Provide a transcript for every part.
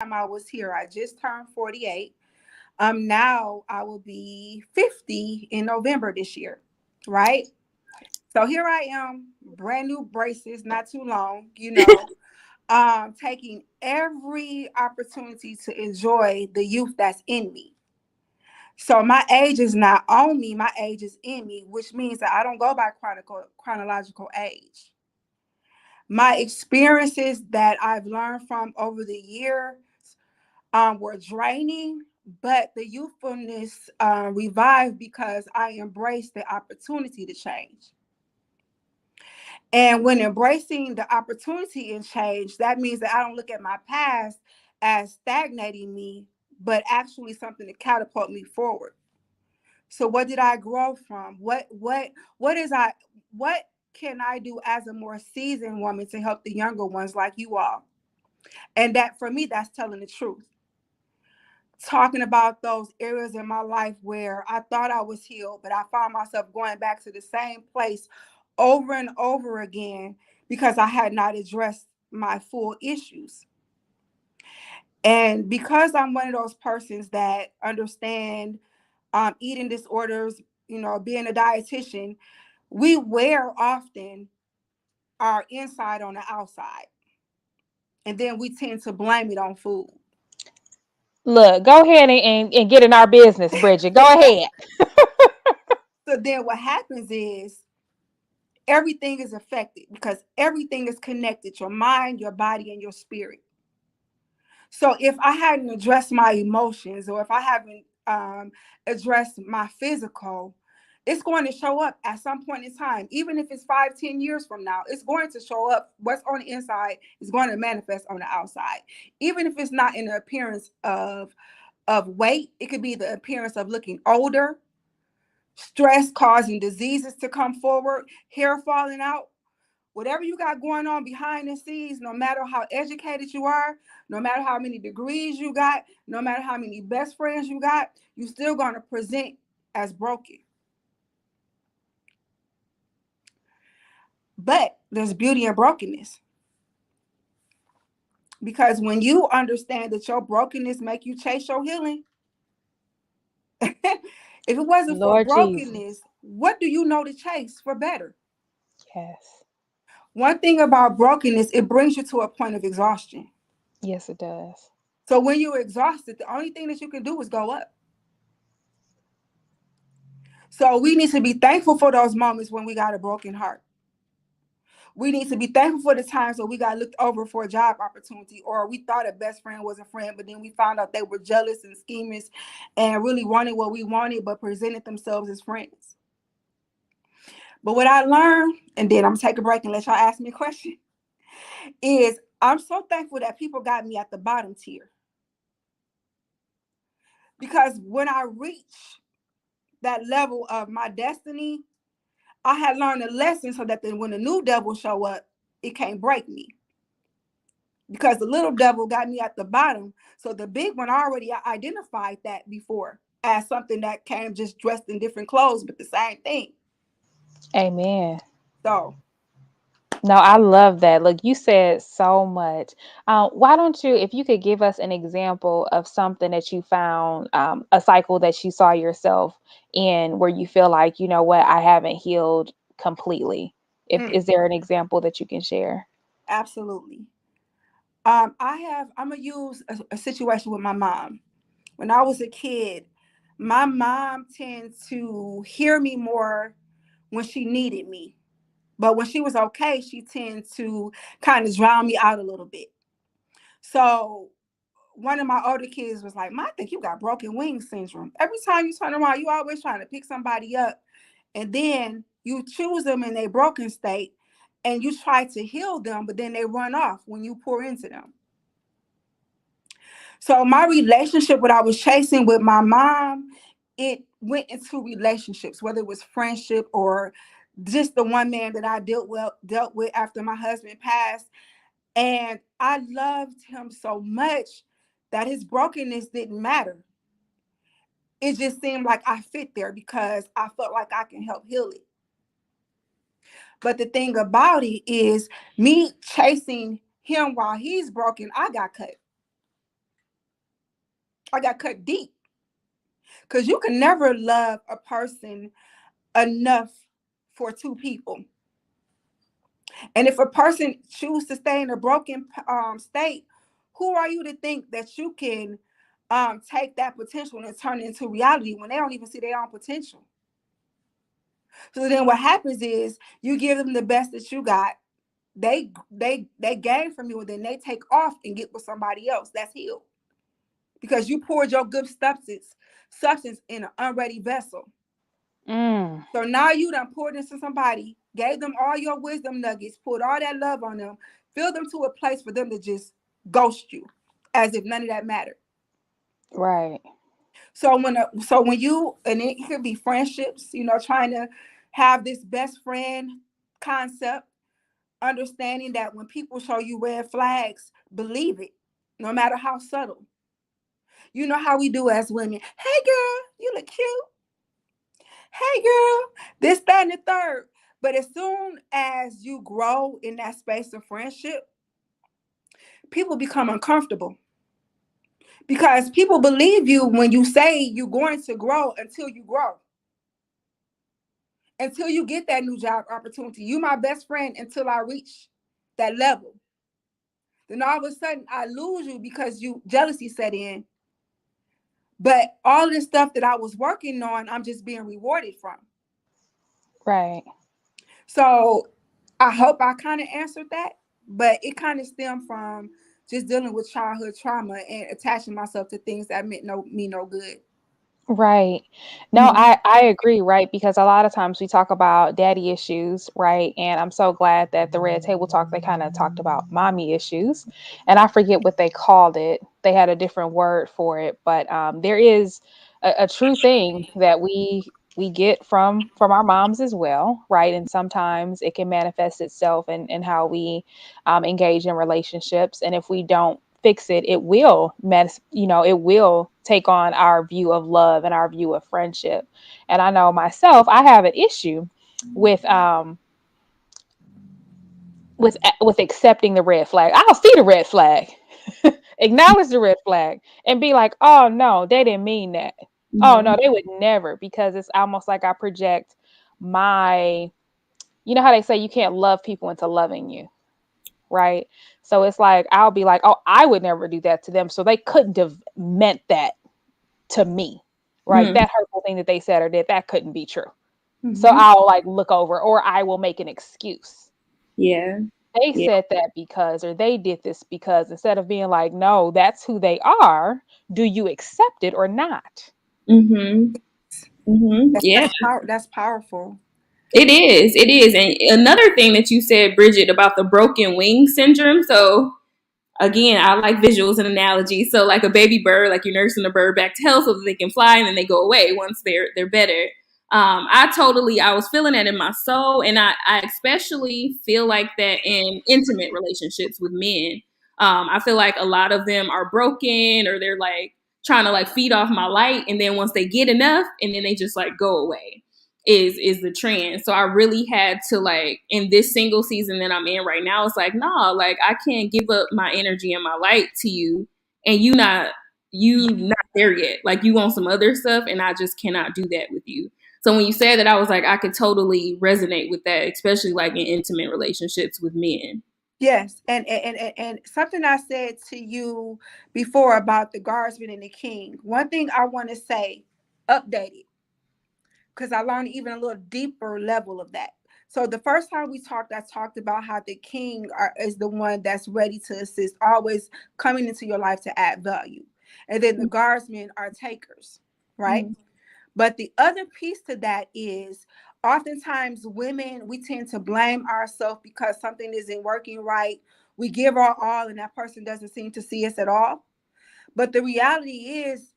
time I was here, I just turned 48. Now I will be 50 in November this year, right? So here I am, brand new braces, not too long, taking every opportunity to enjoy the youth that's in me. So my age is not on me, my age is in me, which means that I don't go by chronological age. My experiences that I've learned from over the years were draining, but the youthfulness revived because I embraced the opportunity to change. And when embracing the opportunity and change, that means that I don't look at my past as stagnating me, but actually something to catapult me forward. So what did I grow from? What can I do as a more seasoned woman to help the younger ones like you all? And that for me, that's telling the truth. Talking about those areas in my life where I thought I was healed, but I found myself going back to the same place over and over again because I had not addressed my full issues. And because I'm one of those persons that understand eating disorders, being a dietitian, we wear often our inside on the outside. And then we tend to blame it on food. Look, go ahead and get in our business, Bridget. Go ahead. So then what happens is everything is affected because everything is connected: your mind, your body, and your spirit. So if I hadn't addressed my emotions, or if I haven't addressed my physical, it's going to show up at some point in time. Even if it's 5, 10 years from now, it's going to show up. What's on the inside is going to manifest on the outside. Even if it's not in the appearance of weight, it could be the appearance of looking older, stress causing diseases to come forward, hair falling out. Whatever you got going on behind the scenes, no matter how educated you are, no matter how many degrees you got, no matter how many best friends you got, you're still going to present as broken. But there's beauty in brokenness, because when you understand that your brokenness make you chase your healing, if it wasn't for Lord brokenness, Jesus. what do you know to chase for better? Yes. One thing about brokenness, it brings you to a point of exhaustion. Yes, it does. So when you're exhausted, the only thing that you can do is go up. So we need to be thankful for those moments when we got a broken heart. We need to be thankful for the times when we got looked over for a job opportunity, or we thought a best friend was a friend, but then we found out they were jealous and schemers and really wanted what we wanted, but presented themselves as friends. But what I learned, and then I'm gonna take a break and let y'all ask me a question, is I'm so thankful that people got me at the bottom tier. Because when I reach that level of my destiny, I had learned a lesson so that then when the new devil show up, it can't break me. Because the little devil got me at the bottom. So the big one, I already identified that before as something that came just dressed in different clothes, but the same thing. Amen. So No, I love that. Look, you said so much. Why don't you, if you could give us an example of something that you found, a cycle that you saw yourself in where you feel like, you know what, I haven't healed completely. If mm, is there an example that you can share? absolutely. I'm gonna use a situation with my mom. When I was a kid, my mom tended to hear me more when she needed me. But when she was okay, she tended to kind of drown me out a little bit. So one of my older kids was like, "Ma, I think you got broken wing syndrome. Every time you turn around, you always trying to pick somebody up. And then you choose them in a broken state and you try to heal them, but then they run off when you pour into them." So my relationship, what I was chasing with my mom, it went into relationships, whether it was friendship or just the one man that I dealt with after my husband passed. And I loved him so much that his brokenness didn't matter. It just seemed like I fit there because I felt like I can help heal it. But the thing about it is, me chasing him while he's broken, I got cut. I got cut deep. Because you can never love a person enough for two people. And if a person chooses to stay in a broken state, who are you to think that you can take that potential and turn it into reality when they don't even see their own potential? So then what happens is you give them the best that you got. They gain from you, and then they take off and get with somebody else that's healed because you poured your good substance in an unready vessel. Mm. So now you done poured into somebody, gave them all your wisdom nuggets, poured all that love on them, filled them to a place for them to just ghost you, as if none of that mattered. Right. So when you, and it could be friendships, trying to have this best friend concept, understanding that when people show you red flags, believe it, no matter how subtle. You know how we do as women. Hey girl, you look cute. Hey girl, this, that, and the third. But as soon as you grow in that space of friendship, people become uncomfortable because people believe you when you say you're going to grow until you grow. Until you get that new job opportunity. You my best friend until I reach that level. Then all of a sudden I lose you because you jealousy set in. But all this stuff that I was working on, I'm just being rewarded from. Right. So I hope I kind of answered that, but it kind of stemmed from just dealing with childhood trauma and attaching myself to things that meant me no good. Right. No, Mhm. I agree, right? Because a lot of times we talk about daddy issues, right? And I'm so glad that the Red Table Talk, they kind of talked about mommy issues. And I forget what they called it. They had a different word for it, but there is a true thing that we get from our moms as well, right? And sometimes it can manifest itself in how we engage in relationships. And if we don't fix it, it will it will take on our view of love and our view of friendship. And I know myself, I have an issue with with accepting the red flag. I'll see the red flag, acknowledge the red flag, and be like, oh no, they didn't mean that. Oh Mhm. no, they would never, because it's almost like I project my, you know how they say you can't love people into loving you, right? So it's like I'll be like, oh, I would never do that to them, so they couldn't have meant that to me, right? Mhm. That hurtful thing that they said or did, that couldn't be true. So Mhm. I'll like look over, or I will make an excuse. Yeah. They Yeah. said that because, or they did this because, instead of being like, no, that's who they are. Do you accept it or not? Mhm. Mhm. That's Yeah. that's, power, that's powerful. It is. It is. And another thing that you said, Bridget, about the broken wing syndrome. So again, I like visuals and analogies. So like a baby bird, like you're nursing a bird back to health so that they can fly and then they go away once they're better. I was feeling that in my soul, and I especially feel like that in intimate relationships with men. I feel like a lot of them are broken, or they're like trying to like feed off my light, and then once they get enough, and then they just like go away. Is the trend. So I really had to, like, in this single season that I'm in right now, it's like, nah, like I can't give up my energy and my light to you, and you not there yet. Like you want some other stuff, and I just cannot do that with you. So when you said that, I was like, I could totally resonate with that, especially like in intimate relationships with men. Yes, and something I said to you before about the guardsman and the king. One thing I want to say, updated, because I learned even a little deeper level of that. So the first time we talked, I talked about how the king is the one that's ready to assist, always coming into your life to add value, and then the guardsmen are takers, right? Mm-hmm. But the other piece to that is oftentimes women, we tend to blame ourselves because something isn't working right. We give our all and that person doesn't seem to see us at all. But the reality is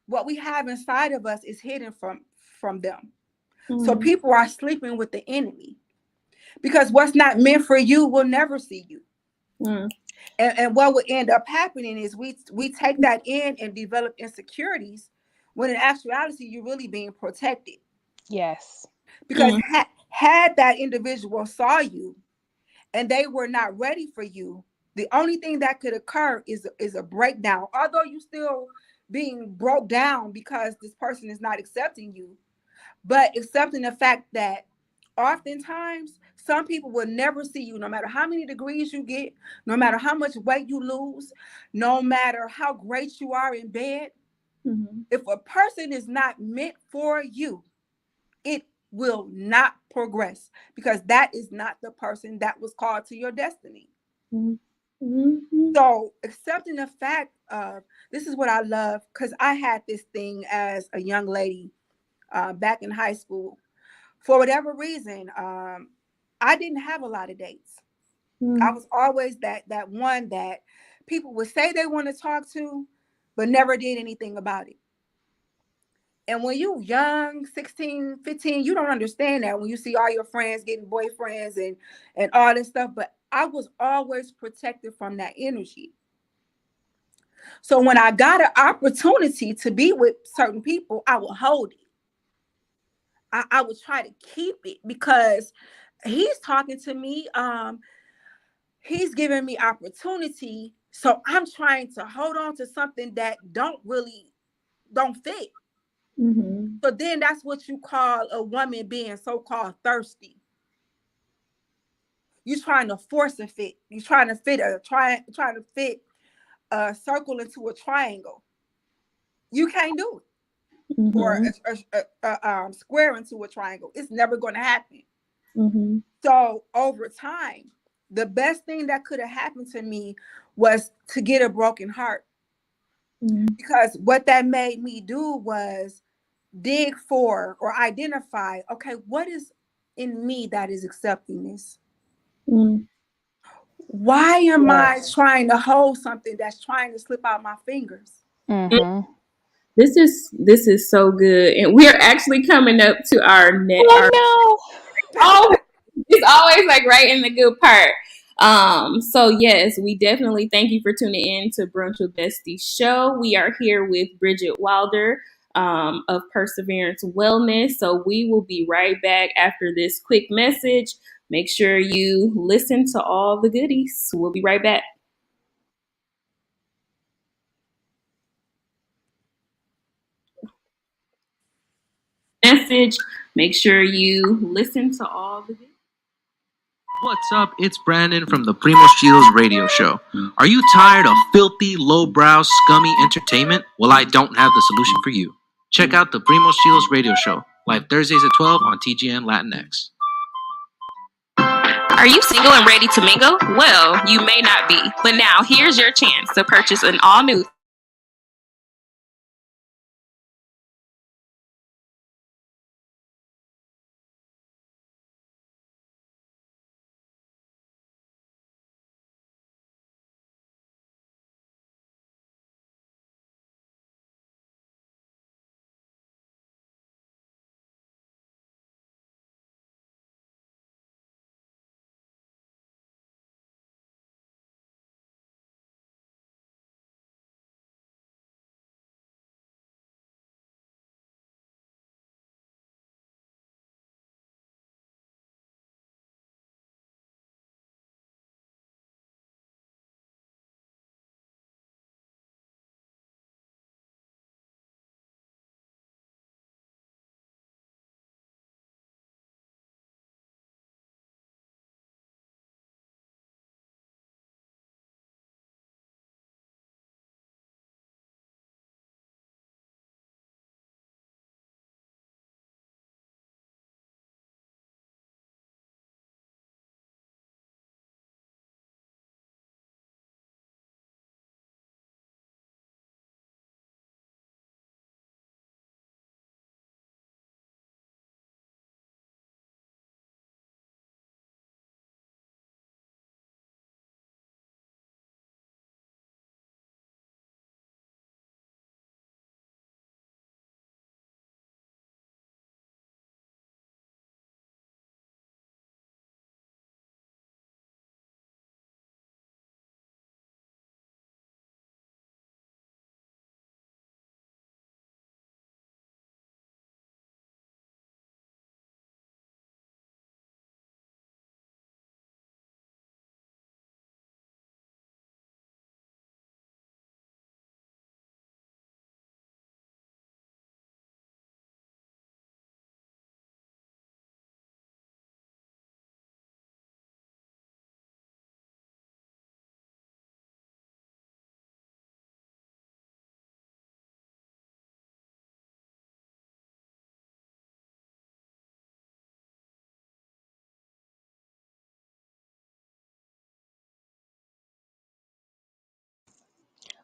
what we have inside of us is hidden from them. So Mm-hmm. people are sleeping with the enemy because what's not meant for you will never see you. And what would end up happening is we take that in and develop insecurities when in actuality you're really being protected. Yes. Because had that individual saw you and they were not ready for you, the only thing that could occur is a breakdown. Although you still being broke down because this person is not accepting you, but accepting the fact that oftentimes some people will never see you, no matter how many degrees you get, no matter how much weight you lose, no matter how great you are in bed. Mm-hmm. If a person is not meant for you, it will not progress, because that is not the person that was called to your destiny. Mm-hmm. So accepting the fact of, this is what I love, because I had this thing as a young lady back in high school. For whatever reason, I didn't have a lot of dates. I was always that one that people would say they want to talk to, but never did anything about it. And when you young, 16, 15, you don't understand that when you see all your friends getting boyfriends and all this stuff. But I was always protected from that energy. So when I got an opportunity to be with certain people, I would hold it. I would try to keep it because he's talking to me. He's giving me opportunity. So I'm trying to hold on to something that don't fit. Mm-hmm. So then that's what you call a woman being so-called thirsty. You're trying to force a fit. You're trying to trying to fit a circle into a triangle. You can't do it. Or Mm-hmm. a square into a triangle. It's never going to happen. Mm-hmm. So over time, the best thing that could have happened to me was to get a broken heart, Mm-hmm. because what that made me do was dig for or identify, okay, what is in me that is accepting this? Mm-hmm. Why am I Yes. trying to hold something that's trying to slip out my fingers? Mm-hmm. This is so good, and we're actually coming up to our net. Our Oh oh, it's always like right in the good part. So yes, we definitely thank you for tuning in to Brunch with Bestie show. We are here with Bridget Wilder of Perseverance Wellness. So we will be right back after this quick message. Make sure you listen to all the goodies. We'll be right back. Message. Make sure you listen to all the goodies. What's up? It's Brandon from the Primos Chilos radio show. Are you tired of filthy, lowbrow, scummy entertainment? Well, I don't have the solution for you. Check out the Primos Chilos radio show, live Thursdays at 12 on TGN Latinx. Are you single and ready to mingle? Well, you may not be, but now here's your chance to purchase an all new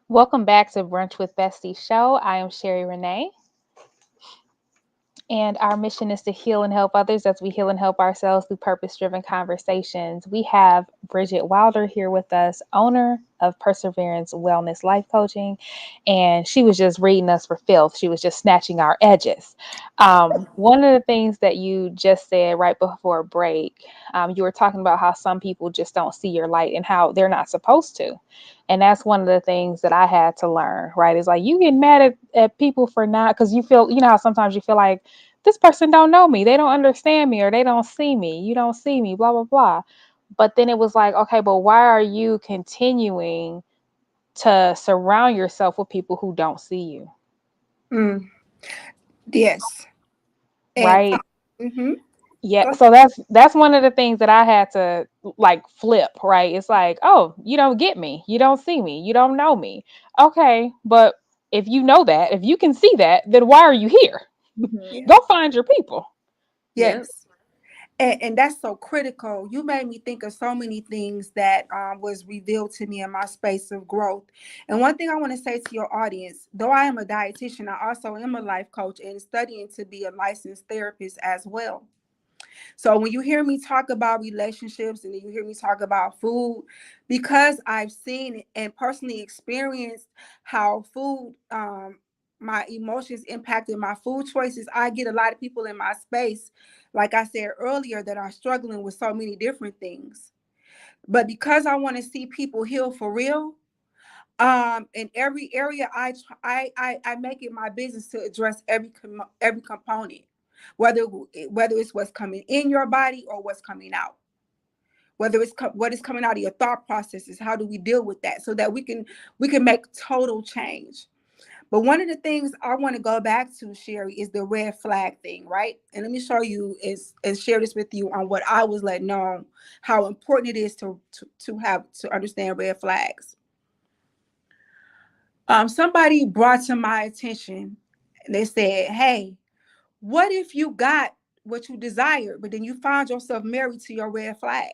Welcome back to Brunch with Bestie show. I am Sherry Renee. And our mission is to heal and help others as we heal and help ourselves through purpose-driven conversations. We have Bridget Wilder here with us, owner of Perseverance Wellness Life Coaching. And she was just reading us for filth. She was just snatching our edges. One of the things that you just said right before break, you were talking about how some people just don't see your light and how they're not supposed to. And that's one of the things that I had to learn, right? It's like you get mad at people for not, because you feel, you know how sometimes you feel like this person don't know me, they don't understand me, or they don't see me, you don't see me, blah, blah, blah. But then it was like, okay, but why are you continuing to surround yourself with people who don't see you? Mm, yes. And Right. mm-hmm. Yeah, Go ahead. so that's one of the things that I had to like flip, right? It's like, oh, you don't get me, you don't see me, you don't know me. Okay, but if you know that, if you can see that, then why are you here? Mm-hmm. Yeah. Go find your people. Yep. Yes. And that's so critical. You made me think of so many things that was revealed to me in my space of growth. And one thing I want to say to your audience, though I am a dietitian, I also am a life coach and studying to be a licensed therapist as well. So when you hear me talk about relationships and you hear me talk about food, because I've seen and personally experienced how food, my emotions impacted my food choices, I get a lot of people in my space, like I said earlier, that are struggling with so many different things. But because I want to see people heal for real, in every area I make it my business to address every component, whether it's what's coming in your body or what's coming out, whether it's what is coming out of your thought processes. How do we deal with that so that we can make total change? But one of the things I want to go back to, Sherry, is the red flag thing, right? And let me show you and share this with you on what I was let know, how important it is to have to understand red flags. Somebody brought to my attention, and they said, hey, what if you got what you desired, but then you found yourself married to your red flag?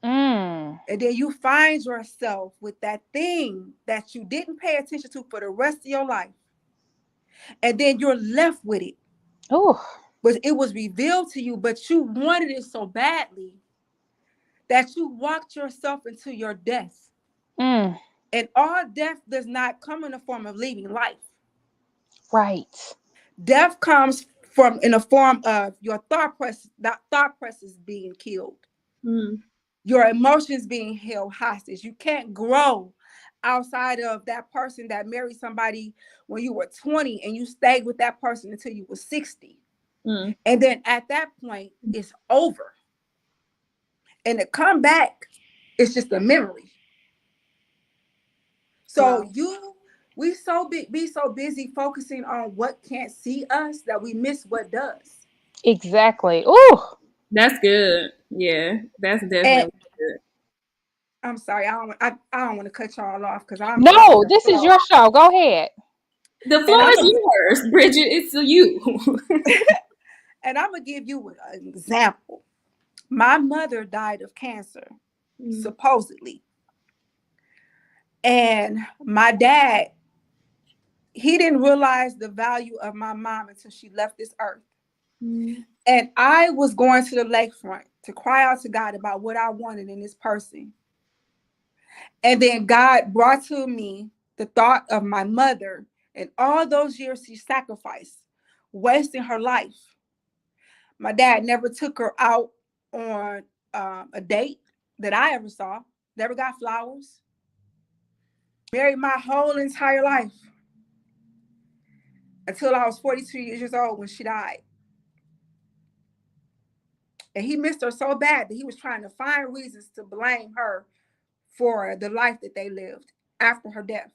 Mm. And then you find yourself with that thing that you didn't pay attention to for the rest of your life. And then you're left with it. Oh. But it was revealed to you, but you wanted it so badly that you walked yourself into your death. Mm. And all death does not come in the form of leaving life. Right. Death comes from in the form of your thought process being killed, Mm-hmm. your emotions being held hostage. You can't grow outside of that person that married somebody when you were 20 and you stayed with that person until you were 60. And then at that point, it's over. And to come back, it's just a memory. So Wow. we so busy focusing on what can't see us that we miss what does. Exactly. Oh. That's good. Yeah, that's And definitely good. I'm sorry, I don't want to cut y'all off because I'm just in No, the this is flow. your show. Go ahead. The And floor I'm is gonna yours, Bridget. It's you. and I'm gonna give you an example. My mother died of cancer, Mm, supposedly. And my dad, he didn't realize the value of my mom until she left this earth. mm, And I was going to the lakefront to cry out to God about what I wanted in this person. And then God brought to me the thought of my mother and all those years she sacrificed, wasting her life. My dad never took her out on a date that I ever saw, never got flowers. Married my whole entire life until I was 42 years old when she died. And he missed her so bad that he was trying to find reasons to blame her for the life that they lived after her death.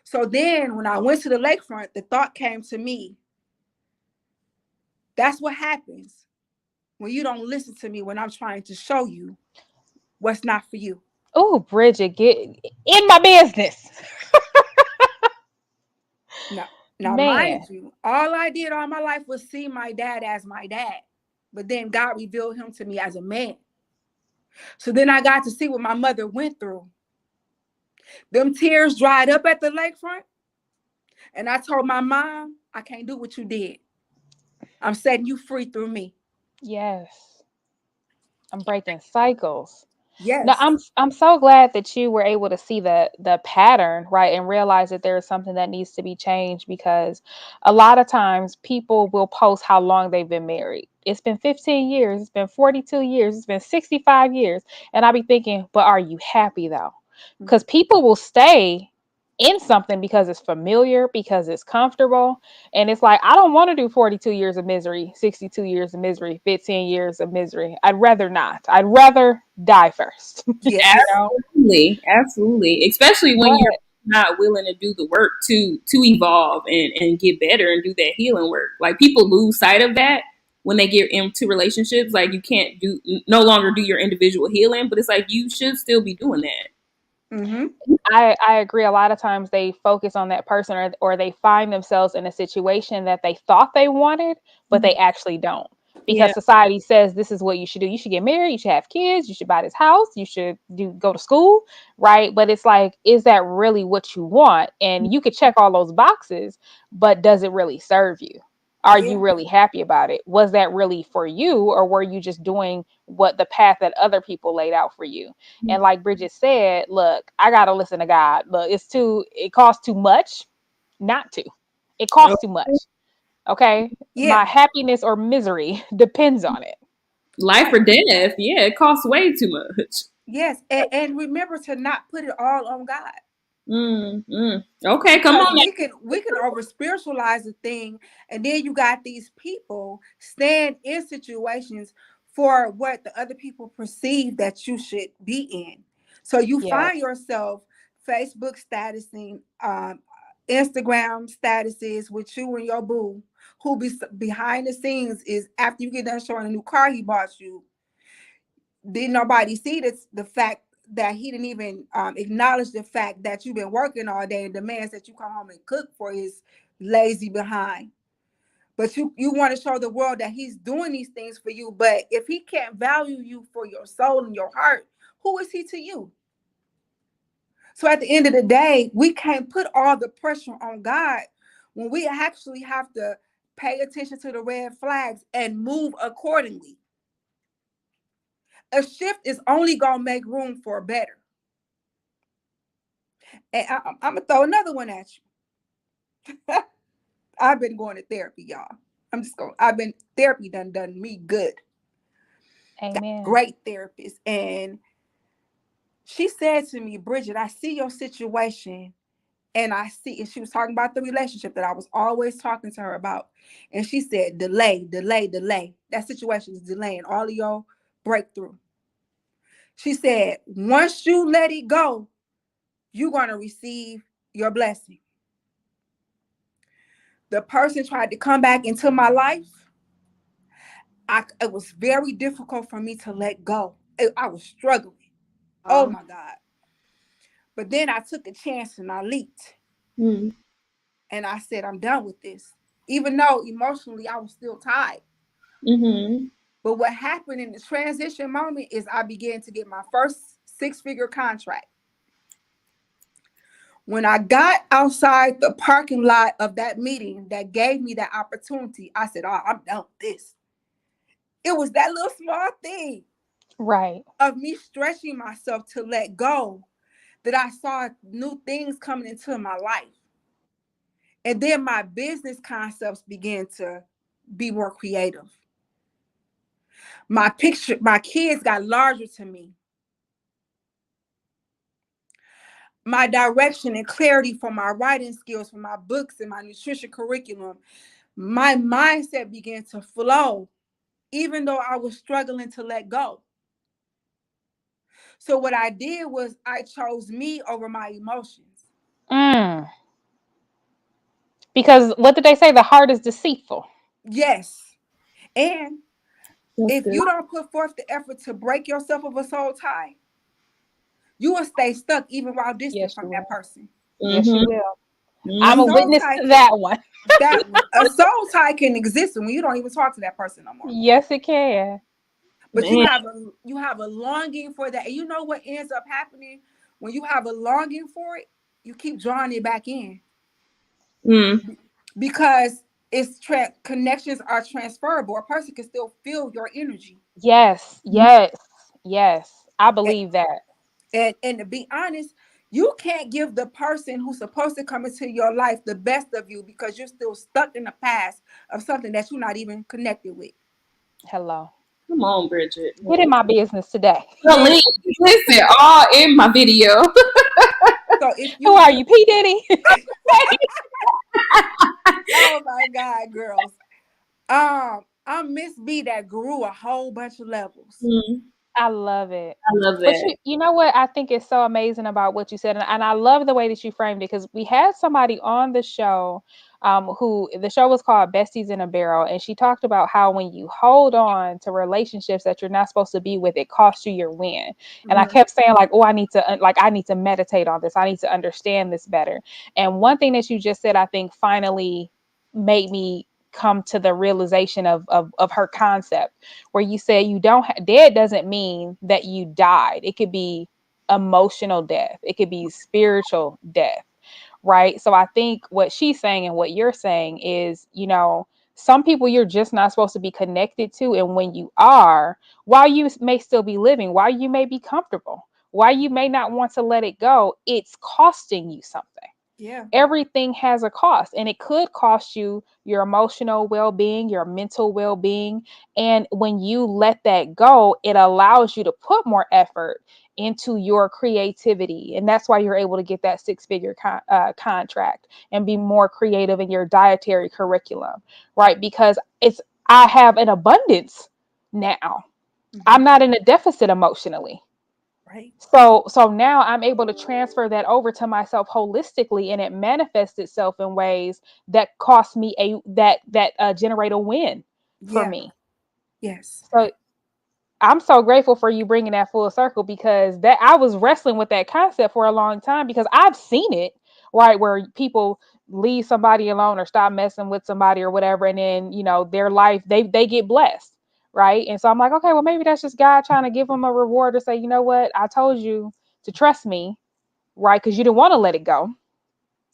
So then when I went to the lakefront, the thought came to me, that's what happens when you don't listen to me when I'm trying to show you what's not for you. Oh, Bridget, get in my business. Now, now, Man. mind you, all I did all my life was see my dad as my dad. But then God revealed him to me as a man. So then I got to see what my mother went through. Them tears dried up at the lakefront. And I told my mom, I can't do what you did. I'm setting you free through me. Yes. I'm breaking cycles. No, Yes. I'm so glad that you were able to see the pattern, right, and realize that there is something that needs to be changed, because a lot of times people will post how long they've been married. It's been 15 years, it's been 42 years, it's been 65 years. And I be thinking, but are you happy though? Because people will stay in something because it's familiar, because it's comfortable. And it's like, I don't want to do 42 years of misery, 62 years of misery, 15 years of misery. I'd rather not. I'd rather die first, you Yes. know? Absolutely, absolutely. Especially when you're But not willing to do the work to evolve and get better and do that healing work. Like people lose sight of that when they get into relationships. Like you can't do no longer do your individual healing, but it's like you should still be doing that. Mm-hmm. I agree. A lot of times they focus on that person, or they find themselves in a situation that they thought they wanted, but they actually don't. Because Yeah. society says this is what you should do. You should get married, you should have kids, you should buy this house, you should go to school, right? But it's like, is that really what you want? And you could check all those boxes, but does it really serve you? Are you Yeah. really happy about it? Was that really for you, or were you just doing what the path that other people laid out for you? And like Bridget said, look, I gotta listen to God. Look, it costs too much not to. It costs too much. Okay. Yeah. My happiness or misery depends on it. Life Right. or death. Yeah, it costs way too much. Yes. And remember to not put it all on God. Okay, come Because on now. we can over spiritualize the thing, and then you got these people stand in situations for what the other people perceive that you should be in. So you find Yes. yourself Facebook statusing, Instagram statuses with you and your boo, who behind the scenes is, after you get done showing a new car he bought you, didn't nobody see this, the fact that he didn't even acknowledge the fact that you've been working all day and demands that you come home and cook for his lazy behind. But you want to show the world that he's doing these things for you. But if he can't value you for your soul and your heart, who is he to you? So at the end of the day, we can't put all the pressure on God when we actually have to pay attention to the red flags and move accordingly. A shift is only gonna make room for better. And I'm gonna throw another one at you. I've been going to therapy, y'all. I've been therapy done me good. Got a Amen. great therapist. And she said to me, Bridget, I see your situation, and she was talking about the relationship that I was always talking to her about. And she said, delay, delay, delay. That situation is delaying all of your breakthrough. She said, once you let it go, you're gonna receive your blessing. The person tried to come back into my life. It was very difficult for me to let go. I was struggling. Oh my God. But then I took a chance and I leaped. Mm. And I said, I'm done with this. Even though emotionally I was still tied. Mm-hmm. But what happened in the transition moment is I began to get my first six-figure contract. When I got outside the parking lot of that meeting that gave me that opportunity, I said, oh, I'm done with this. It was that little small thing Right. of me stretching myself to let go that I saw new things coming into my life. And then my business concepts began to be more creative. My kids got larger to me. My direction and clarity for my writing skills, for my books and my nutrition curriculum, my mindset began to flow, even though I was struggling to let go. So what I did was I chose me over my emotions. Mm. Because what did they say? The heart is deceitful. Yes. And That's if good. you don't put forth the effort to break yourself of a soul tie, you will stay stuck even while distant Yes, from you that will. person. Yes, you Mm-hmm. will. A I'm a soul Mm-hmm. witness tie to can that one. a soul tie can exist when you don't even talk to that person no more. Yes, it can. But you Man. have a longing for that. And you know what ends up happening when you have a longing for it, you keep drawing it back in Mm. because connections are transferable. A person can still feel your energy. Yes, yes, yes. I believe that. And to be honest, you can't give the person who's supposed to come into your life the best of you because you're still stuck in the past of something that you're not even connected with. Hello. Come on, Bridget. Get in my business today. Please, listen, all in my video. So if Who you, are you, P. Diddy? oh my God, girls, I'm Miss B that grew a whole bunch of levels. Mm, I love it. I love But that. you know what I think is so amazing about what you said, and I love the way that you framed it because we had somebody on the show, who the show was called Besties in a Barrel, and she talked about how when you hold on to relationships that you're not supposed to be with, it costs you your win. And I Mhm. kept saying like, oh, I need to meditate on this. I need to understand this better. And one thing that you just said, I think finally made me come to the realization of her concept where you say you don't dead doesn't mean that you died. It could be emotional death. It could be spiritual death, right? So I think what she's saying and what you're saying is, some people you're just not supposed to be connected to, and when you are, while you may still be living, while you may be comfortable, while you may not want to let it go, it's costing you something. Yeah. Everything has a cost, and it could cost you your emotional well-being, your mental well-being. And when you let that go, it allows you to put more effort into your creativity, and that's why you're able to get that six-figure contract and be more creative in your dietary curriculum, right? Because I have an abundance now. Mhm. I'm not in a deficit emotionally. Right. So now I'm able to transfer that over to myself holistically, and it manifests itself in ways that cost me that generate a win for Yeah. me. Yes. So I'm so grateful for you bringing that full circle, because that I was wrestling with that concept for a long time, because I've seen it, right, where people leave somebody alone or stop messing with somebody or whatever, and then their life, they get blessed, right? And so I'm like, okay, well, maybe that's just God trying to give them a reward to say, you know what, I told you to trust me, right? Because you didn't want to let it go,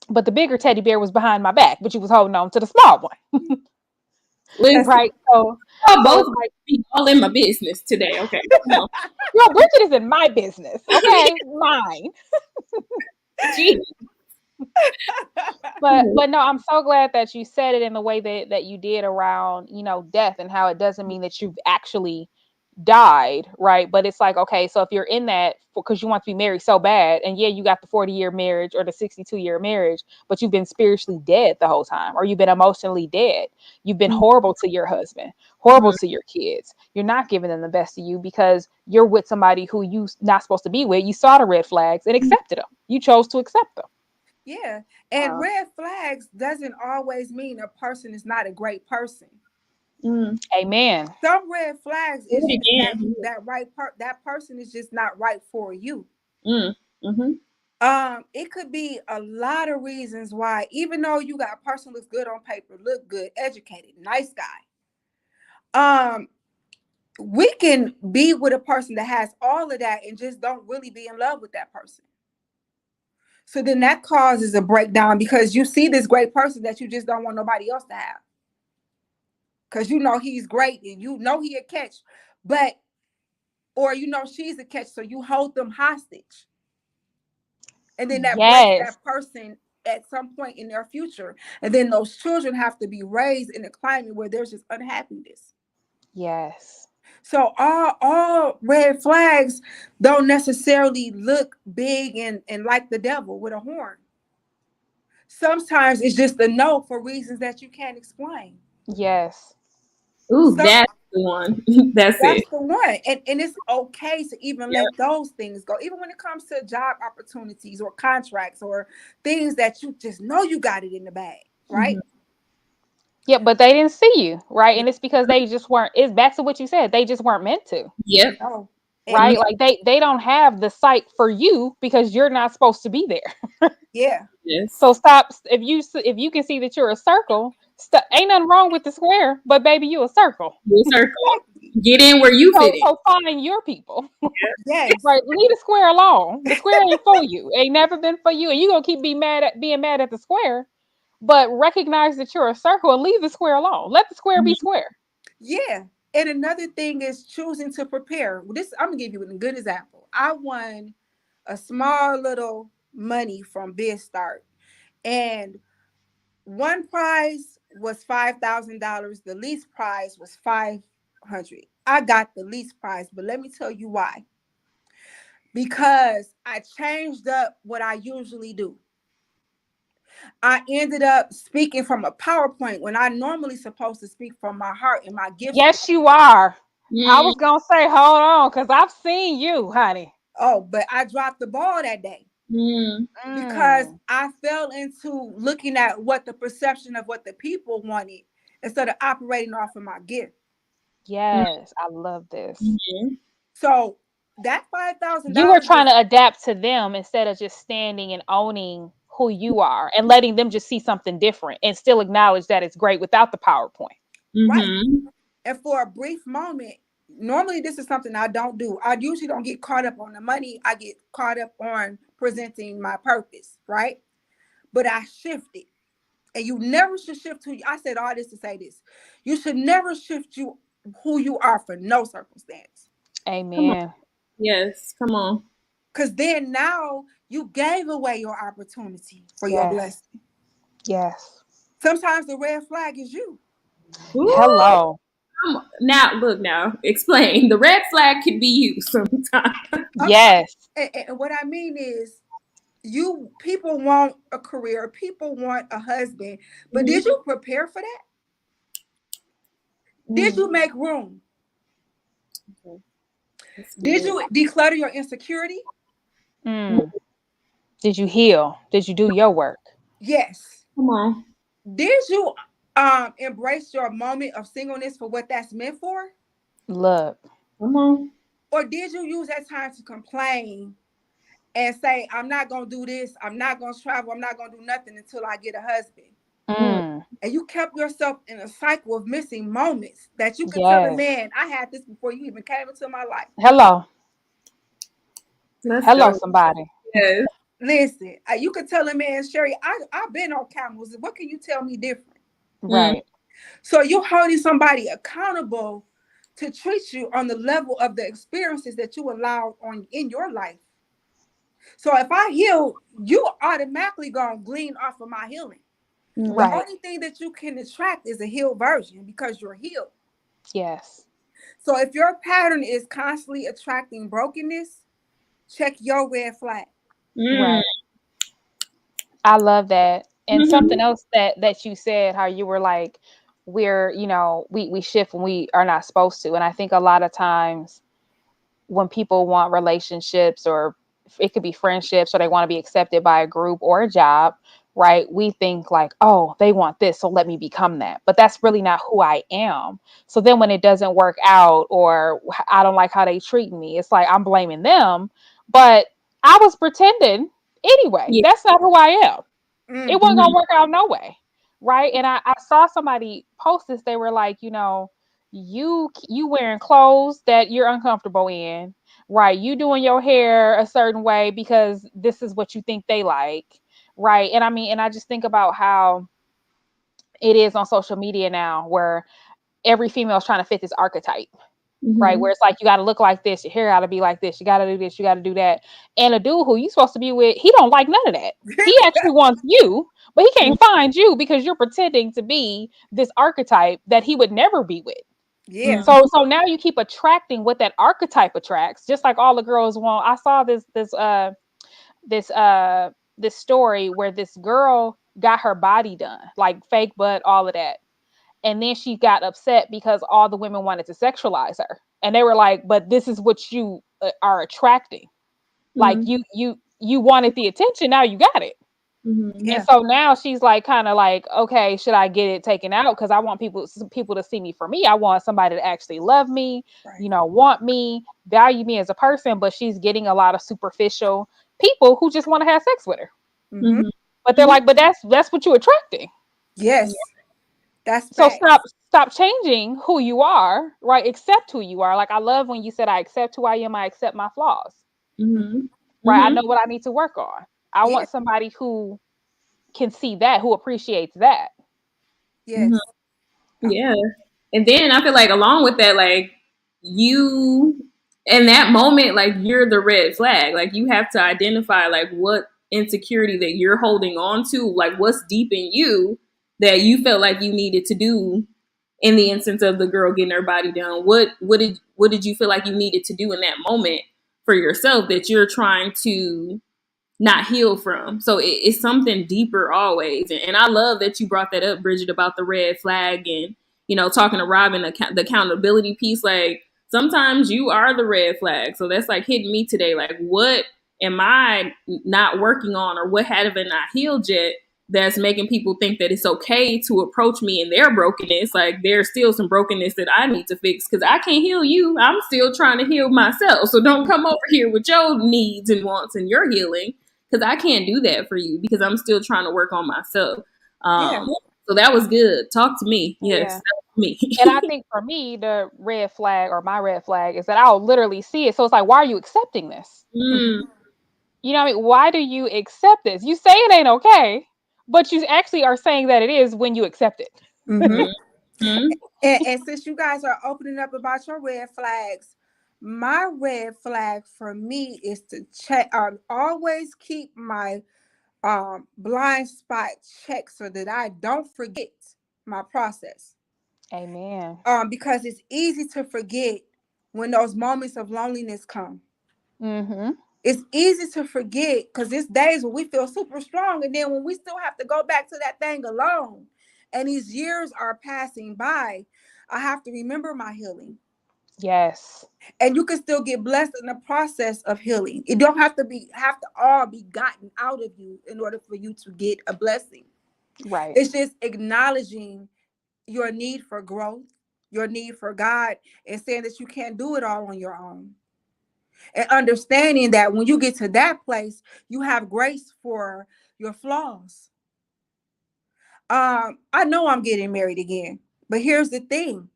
but the bigger teddy bear was behind my back, but you was holding on to the small one. That's Listen, Right? So y'all so both it's like, be all in my business today. Okay, come on. girl, Bridget is in my business, okay? Mine. Gee. But no, I'm so glad that you said it in the way that you did around, death, and how it doesn't mean that you've actually died, right? But it's like, okay, so if you're in that because you want to be married so bad, and yeah, you got the 40-year marriage or the 62-year marriage, but you've been spiritually dead the whole time, or you've been emotionally dead. You've been horrible to your husband, horrible Mhm. to your kids. You're not giving them the best of you because you're with somebody who you not supposed to be with. You saw the red flags and accepted them. You chose to accept them. yeah. And Uh, red flags doesn't always mean a person is not a great person. Mm. Amen. Some red flags Do is it just that again. that person is just not right for you. Mm. Mm-hmm. It could be a lot of reasons why, even though you got a person looks good on paper, look good, educated, nice guy. We can be with a person that has all of that and just don't really be in love with that person. So then that causes a breakdown because you see this great person that you just don't want nobody else to have. Because you know he's great and you know he a catch, but or you know she's a catch, so you hold them hostage. And then that breaks Yes. that person at some point in their future. And then those children have to be raised in a climate where there's just unhappiness. Yes. So all red flags don't necessarily look big and like the devil with a horn. Sometimes it's just a no for reasons that you can't explain. Yes. Ooh, Some that's the one. That's That's it. the one. And it's okay to even Yep. let those things go. Even when it comes to job opportunities or contracts or things that you just know you got it in the bag, right? Mhm. Yeah, but they didn't see you, right? And it's because they just weren't. It's back to what you said. They just weren't meant to, Yep. No. And right? Like they don't have the sight for you because you're not supposed to be there. yeah, Yes. So stop. If you can see that you're a circle, ain't nothing wrong with the square, but baby, you a circle. Full circle. Get in where you fit in. So find your people. Yes. Right, leave the square alone. The square ain't for you. Ain't never been for you, and you gonna keep being mad at the square. But recognize that you're a circle and leave the square alone. Let the square be square. Yeah. And another thing is choosing to prepare. This I'm gonna give you a good example. I won a small little money from BizStart, and one prize was $5,000. The least prize was 500. I got the least prize, but let me tell you why. Because I changed up what I usually do. I ended up speaking from a PowerPoint when I normally supposed to speak from my heart and my gifts. Yes, you are. I Mm, was gonna say, hold on, because I've seen you, honey. Oh, but I dropped the ball that day mm, because Mm, I fell into looking at what the perception of what the people wanted instead of operating off of my gift. yes, I love this. mm. So that five thousand You were dollars trying was to adapt to them instead of just standing and owning who you are and letting them just see something different and still acknowledge that it's great without the PowerPoint. right. Mhm. And for a brief moment, normally this is something I don't do. I usually don't get caught up on the money. I get caught up on presenting my purpose, right? But I shifted. And you never should shift who I said all this to say this. You should never shift you who you are for no circumstance. Come on. Amen. Yes, come on. Because then now you gave away your opportunity for your Yes. blessing. Yes. Sometimes the red flag is you. Ooh, Hello. come on. Now, look, now, explain. The red flag can be you sometimes. Okay. Yes. And what I mean is you people want a career, people want a husband, but did Mhm. you prepare for that? Did Mm. you make room? Okay, that's Did good. you declutter your insecurity? Mm. Did you heal? Did you do your work? Yes. Come on. Did you embrace your moment of singleness for what that's meant for? Look. Come on. Or did you use that time to complain and say, I'm not gonna do this, I'm not gonna travel, I'm not gonna do nothing until I get a husband? Mm. Mm. And you kept yourself in a cycle of missing moments that you could tell the Yes. man, I had this before you even came into my life. Hello. Let's Hello, go. somebody. Yes. Listen, you could tell a man, Sherry, I've been on camels. What can you tell me different? Mm. Right. So you're holding somebody accountable to treat you on the level of the experiences that you allowed on in your life. So if I heal, you automatically gonna glean off of my healing. The Mm. Right. only thing that you can attract is a healed version because you're healed. Yes. So if your pattern is constantly attracting brokenness, check your red flag. Mm. Right. I love that. And something Mhm. else that you said, how you were like, we're, we shift when we are not supposed to. And I think a lot of times when people want relationships, or it could be friendships, or they want to be accepted by a group or a job, right? We think like, oh, they want this, so let me become that. But that's really not who I am. So then when it doesn't work out, or I don't like how they treat me, it's like I'm blaming them. But I was pretending anyway. Yeah. That's not who I am. It wasn't Mm-hmm. gonna Mhm. work out no way, right? And I saw somebody post this. They were like, you wearing clothes that you're uncomfortable in, right? You doing your hair a certain way because this is what you think they like, right? And I mean, and I just think about how it is on social media now, where every female is trying to fit this archetype, right? Mhm. Where it's like you got to look like this, your hair got to be like this, you got to do this, you got to do that. And a dude who you supposed to be with, he don't like none of that. He actually wants you, but he can't find you because you're pretending to be this archetype that he would never be with. Yeah. Mhm. So now you keep attracting what that archetype attracts, just like all the girls want. I saw this this story where this girl got her body done, like fake butt, all of that, and then she got upset because all the women wanted to sexualize her, and they were like, but this is what you are attracting. Like Mhm. you wanted the attention, now you got it. Mhm. And Yeah. so now she's like, kind of like, okay, should I get it taken out? Because I want people to see me for me. I want somebody to actually love me, Right. want me, value me as a person. But she's getting a lot of superficial people who just want to have sex with her. Mm-hmm. Mhm. But they're Mhm. like, but that's what you're attracting. Yes. That's So facts. stop changing who you are, right? Accept who you are. Like I love when you said I accept who I am, I accept my flaws. Mm-hmm. Right? I Mm-hmm. know what I need to work on. I Yeah. want somebody who can see that, who appreciates that. Mm-hmm. Yes. Yeah. And then I feel like along with that, like you in that moment, like you're the red flag. Like you have to identify like what insecurity that you're holding on to, like what's deep in you that you felt like you needed to do in the instance of the girl getting her body done. What did you feel like you needed to do in that moment for yourself that you're trying to not heal from. So it's something deeper always. And I love that you brought that up, Bridget, about the red flag and, talking to Robin, the accountability piece. Like sometimes you are the red flag. So that's like hitting me today. Like what am I not working on or what haven't I healed yet that's making people think that it's okay to approach me in their brokenness? Like there's still some brokenness that I need to fix because I can't heal you. I'm still trying to heal myself. So don't come over here with your needs and wants and your healing because I can't do that for you because I'm still trying to work on myself. Yeah. So that was good. Talk to me. Yes, Yeah. that was me. And I think for me, the red flag or my red flag is that I'll literally see it. So it's like, why are you accepting this? Mm, You know what I mean? Why do you accept this? You say it ain't okay, but you actually are saying that it is when you accept it. Mm-hmm. mm, mm, And since you guys are opening up about your red flags, my red flag for me is to check. Always keep my blind spot checked so that I don't forget my process. Amen. Because it's easy to forget when those moments of loneliness come. Mm-hmm. It's easy to forget because it's days when we feel super strong, and then when we still have to go back to that thing alone, and these years are passing by, I have to remember my healing. Yes. And you can still get blessed in the process of healing. It don't have to all be gotten out of you in order for you to get a blessing. Right. It's just acknowledging your need for growth, your need for God, and saying that you can't do it all on your own. And understanding that when you get to that place, you have grace for your flaws. I know I'm getting married again, but here's the thing.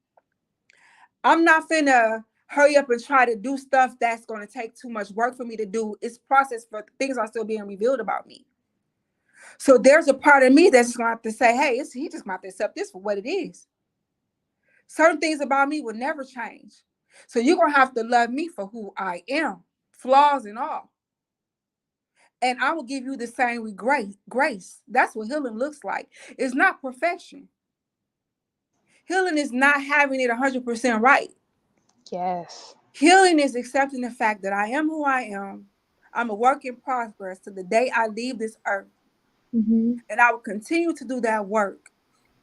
I'm not finna hurry up and try to do stuff that's going to take too much work for me to do. It's process for things are still being revealed about me. So there's a part of me that's just going to have to say, hey, he just going to have to accept this for what it is. Certain things about me will never change. So you're going to have to love me for who I am, flaws and all. And I will give you the same with grace. That's what healing looks like. It's not perfection. Healing is not having it 100% right. Yes. Healing is accepting the fact that I am who I am. I'm a work in progress to the day I leave this earth. mm-hmm. And I will continue to do that work.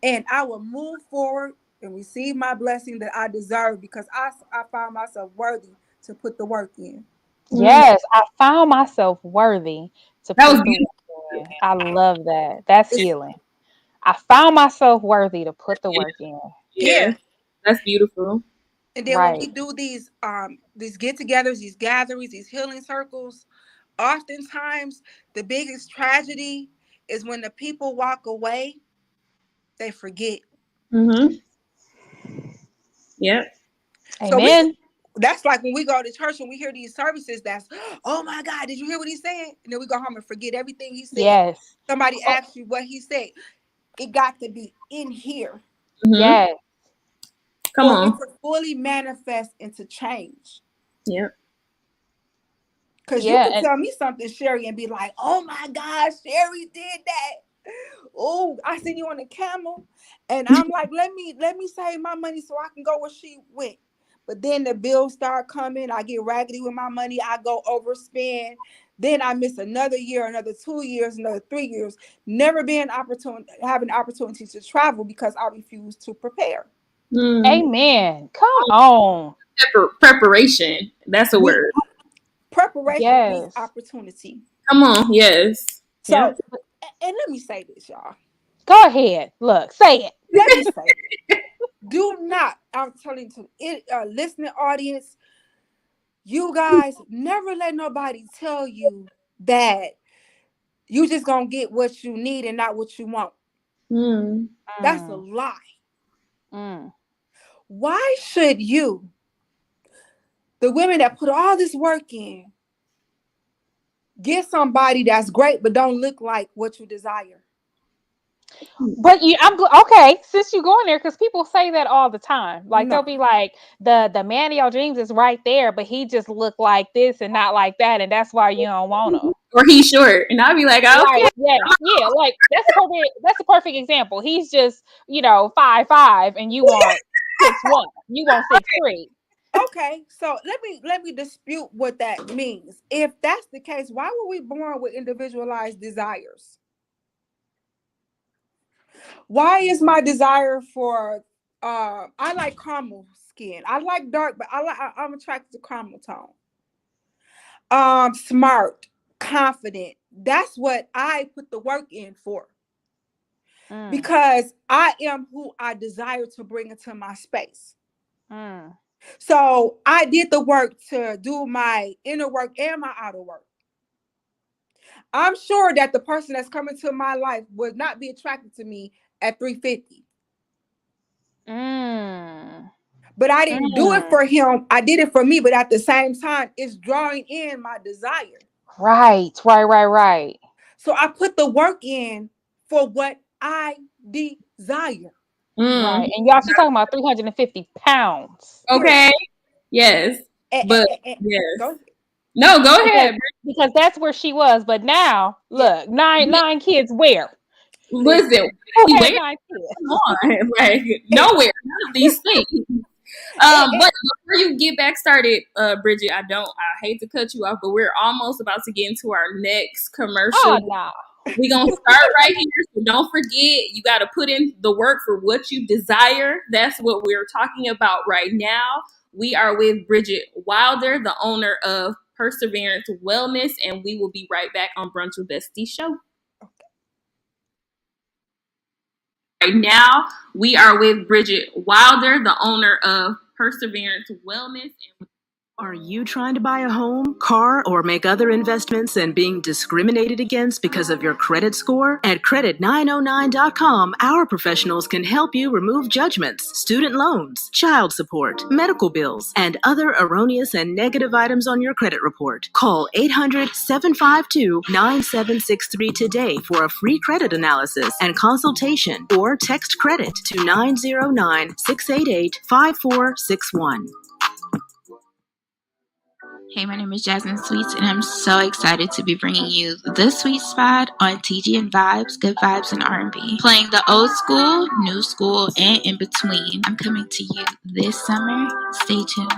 And I will move forward and receive my blessing that I deserve because I found myself worthy to put the work in. Mm. Yes. I found myself worthy to That was put the beautiful. work in. I love that. That's It's, healing. I found myself worthy to put the Yeah, work in. yeah, yeah. that's beautiful. And then when we Right. do these get-togethers, these gatherings, these healing circles, oftentimes the biggest tragedy is when the people walk away, they forget. Mm-hmm. Yep. So we Amen. that's like when we go to church and we hear these services that's, oh my God, did you hear what he said? And then we go home and forget everything he said. Yes. Somebody Oh, asks you what he said. It got to be in here Mm-hmm. yes. Come for it on. to fully manifest into change. Yep. Because you Yeah. can And tell me something, Sherry, and be like, oh my God, Sherry did that. Oh, I seen you on a camel. And I'm like, let me save my money so I can go where she went. But then the bills start coming. I get raggedy with my money. I go overspend. Then I miss another year, another 2 years, another 3 years. Never being opportunity, having opportunity to travel because I refuse to prepare. Mm. amen. Come on. Preparation. That's a We word. preparation beats Yes. opportunity. Come on. Yes. So, Yep. and let me say this, y'all. Go ahead. Look, say it. Let me say this. Do not, I'm telling to it, listening audience, you guys never let nobody tell you that you just gonna get what you need and not what you want. Mm. That's a Mm, lie. Mm. Why should you, the women that put all this work in, get somebody that's great but don't look like what you desire? But okay. Since you going there, because people say that all the time. Like No. they'll be like, the man of your dreams is right there, but he just looked like this and not like that, and that's why you don't want him. Or he's short, and I'll be like, okay. Right? Yeah. Like that's a perfect example. He's just 5'5", and you want 6'1". You want 6'3". Okay, so let me dispute what that means. If that's the case, why were we born with individualized desires? Why is my desire for I like caramel skin. I like dark, but I'm attracted to caramel tone. Smart, confident. That's what I put the work in for. Because I am who I desire to bring into my space. So I did the work to do my inner work and my outer work. I'm sure that the person that's coming to my life would not be attracted to me at 350. But I didn't do it for him. I did it for me. But at the same time, it's drawing in my desire. Right. So I put the work in for what I desire. Right. And y'all, she's talking about 350 pounds. Okay. Yes. But yes. No, go ahead. Because that's where she was. But now, look, nine kids where? Listen, who had 9 kids? Come on, like nowhere, none of these things. But before you get back started, Bridget, I hate to cut you off, but we're almost about to get into our next commercial. Oh, no. We're going to start right here. So don't forget, you got to put in the work for what you desire. That's what we're talking about right now. We are with Bridget Wilder, the owner of Perseverance Wellness, and we will be right back on Brunch with Bestie Show. Right now, we are with Bridget Wilder, the owner of Perseverance Wellness. Are you trying to buy a home, car, or make other investments and being discriminated against because of your credit score? At Credit909.com, our professionals can help you remove judgments, student loans, child support, medical bills, and other erroneous and negative items on your credit report. Call 800-752-9763 today for a free credit analysis and consultation, or text credit to 909-688-5461. Hey, my name is Jasmine Sweets, and I'm so excited to be bringing you The Sweet Spot on TGN Vibes, Good Vibes, and R&B. Playing the old school, new school, and in between. I'm coming to you this summer. Stay tuned.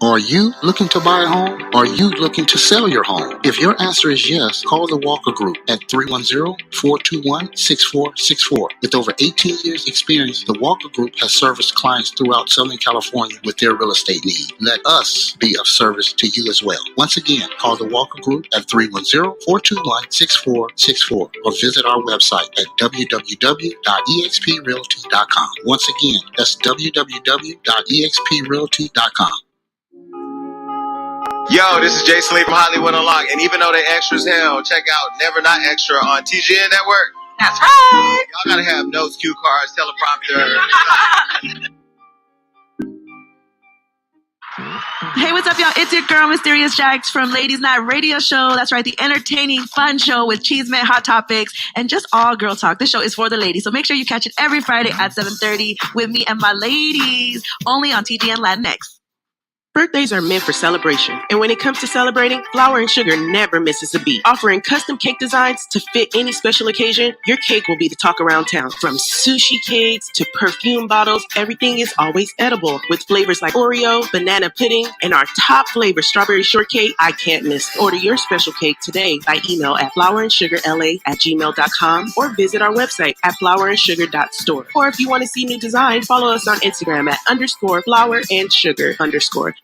Are you looking to buy a home? Are you looking to sell your home? If your answer is yes, call the Walker Group at 310-421-6464. With over 18 years experience, the Walker Group has serviced clients throughout Southern California with their real estate needs. Let us be of service to you as well. Once again, call the Walker Group at 310-421-6464 or visit our website at www.exprealty.com. Once again, that's www.exprealty.com. Yo, this is Jason Lee from Hollywood Unlocked, and even though they extra as hell, check out Never Not Extra on TGN Network. That's right. Y'all gotta have notes, cue cards, teleprompter. Hey, what's up, y'all? It's your girl, Mysterious Jax from Ladies Night Radio Show. That's right, the entertaining, fun show with cheeseman, hot topics, and just all girl talk. This show is for the ladies, so make sure you catch it every Friday at 7:30 with me and my ladies, only on TGN Latinx. Birthdays are meant for celebration, and when it comes to celebrating, Flour and Sugar never misses a beat. Offering custom cake designs to fit any special occasion, your cake will be the talk around town. From sushi cakes to perfume bottles, everything is always edible, with flavors like Oreo, banana pudding, and our top flavor, strawberry shortcake. I can't miss. Order your special cake today by email at flourandsugarla@gmail.com or visit our website at flourandsugar.store. Or if you want to see new designs, follow us on Instagram at _flour_and_sugar_.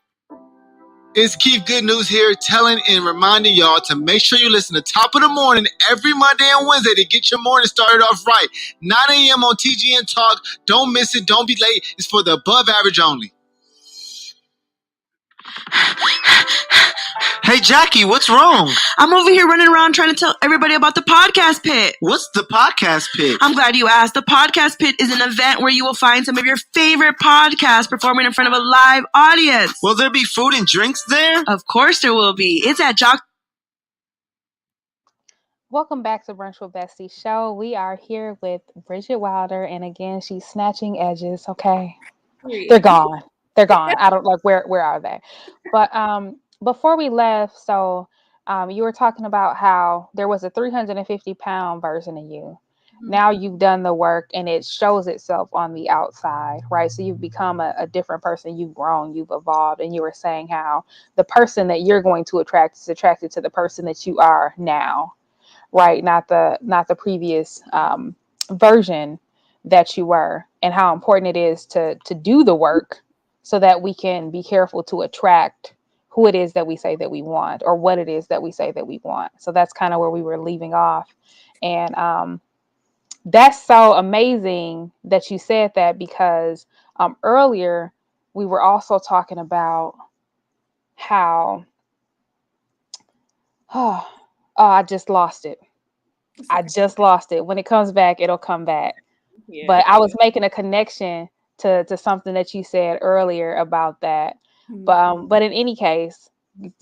It's Keith Good News here, telling and reminding y'all to make sure you listen to Top of the Morning every Monday and Wednesday to get your morning started off right. 9 a.m. on TGN Talk. Don't miss it. Don't be late. It's for the above average only. Hey, Jackie, what's wrong? I'm over here running around trying to tell everybody about the podcast pit. What's the podcast pit? I'm glad you asked. The podcast pit is an event where you will find some of your favorite podcasts performing in front of a live audience. Will there be food and drinks there? Of course there will be. It's at Jock. Welcome back to Brunch with Bestie show. We are here with Bridget Wilder, and again, she's snatching edges. Okay, they're gone. They're gone. I don't like where are they? But before we left, so you were talking about how there was a 350-pound version of you. Now you've done the work, and it shows itself on the outside, right? So you've become a different person. You've grown. You've evolved, and you were saying how the person that you're going to attract is attracted to the person that you are now. Right, not the previous version that you were, and how important it is to do the work so that we can be careful to attract who it is that we say that we want, or what it is that we say that we want. So that's kind of where we were leaving off, and that's so amazing that you said that, because earlier we were also talking about how I just lost it. I just lost it. When it comes back, it'll come back. Yeah. But I was making a connection to something that you said earlier about that. Mm-hmm. But in any case,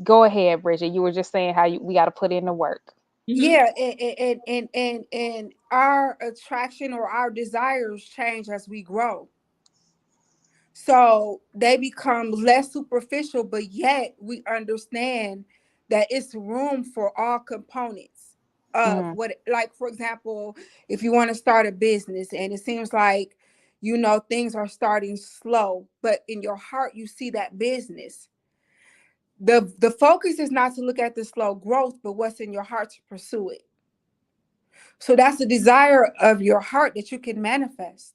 go ahead, Bridget. You were just saying how we got to put in the work. Yeah, and our attraction or our desires change as we grow. So they become less superficial, but yet we understand that it's room for all components of what, like, for example, if you want to start a business and it seems like, things are starting slow, but in your heart, you see that business. The focus is not to look at the slow growth, but what's in your heart to pursue it. So that's the desire of your heart that you can manifest.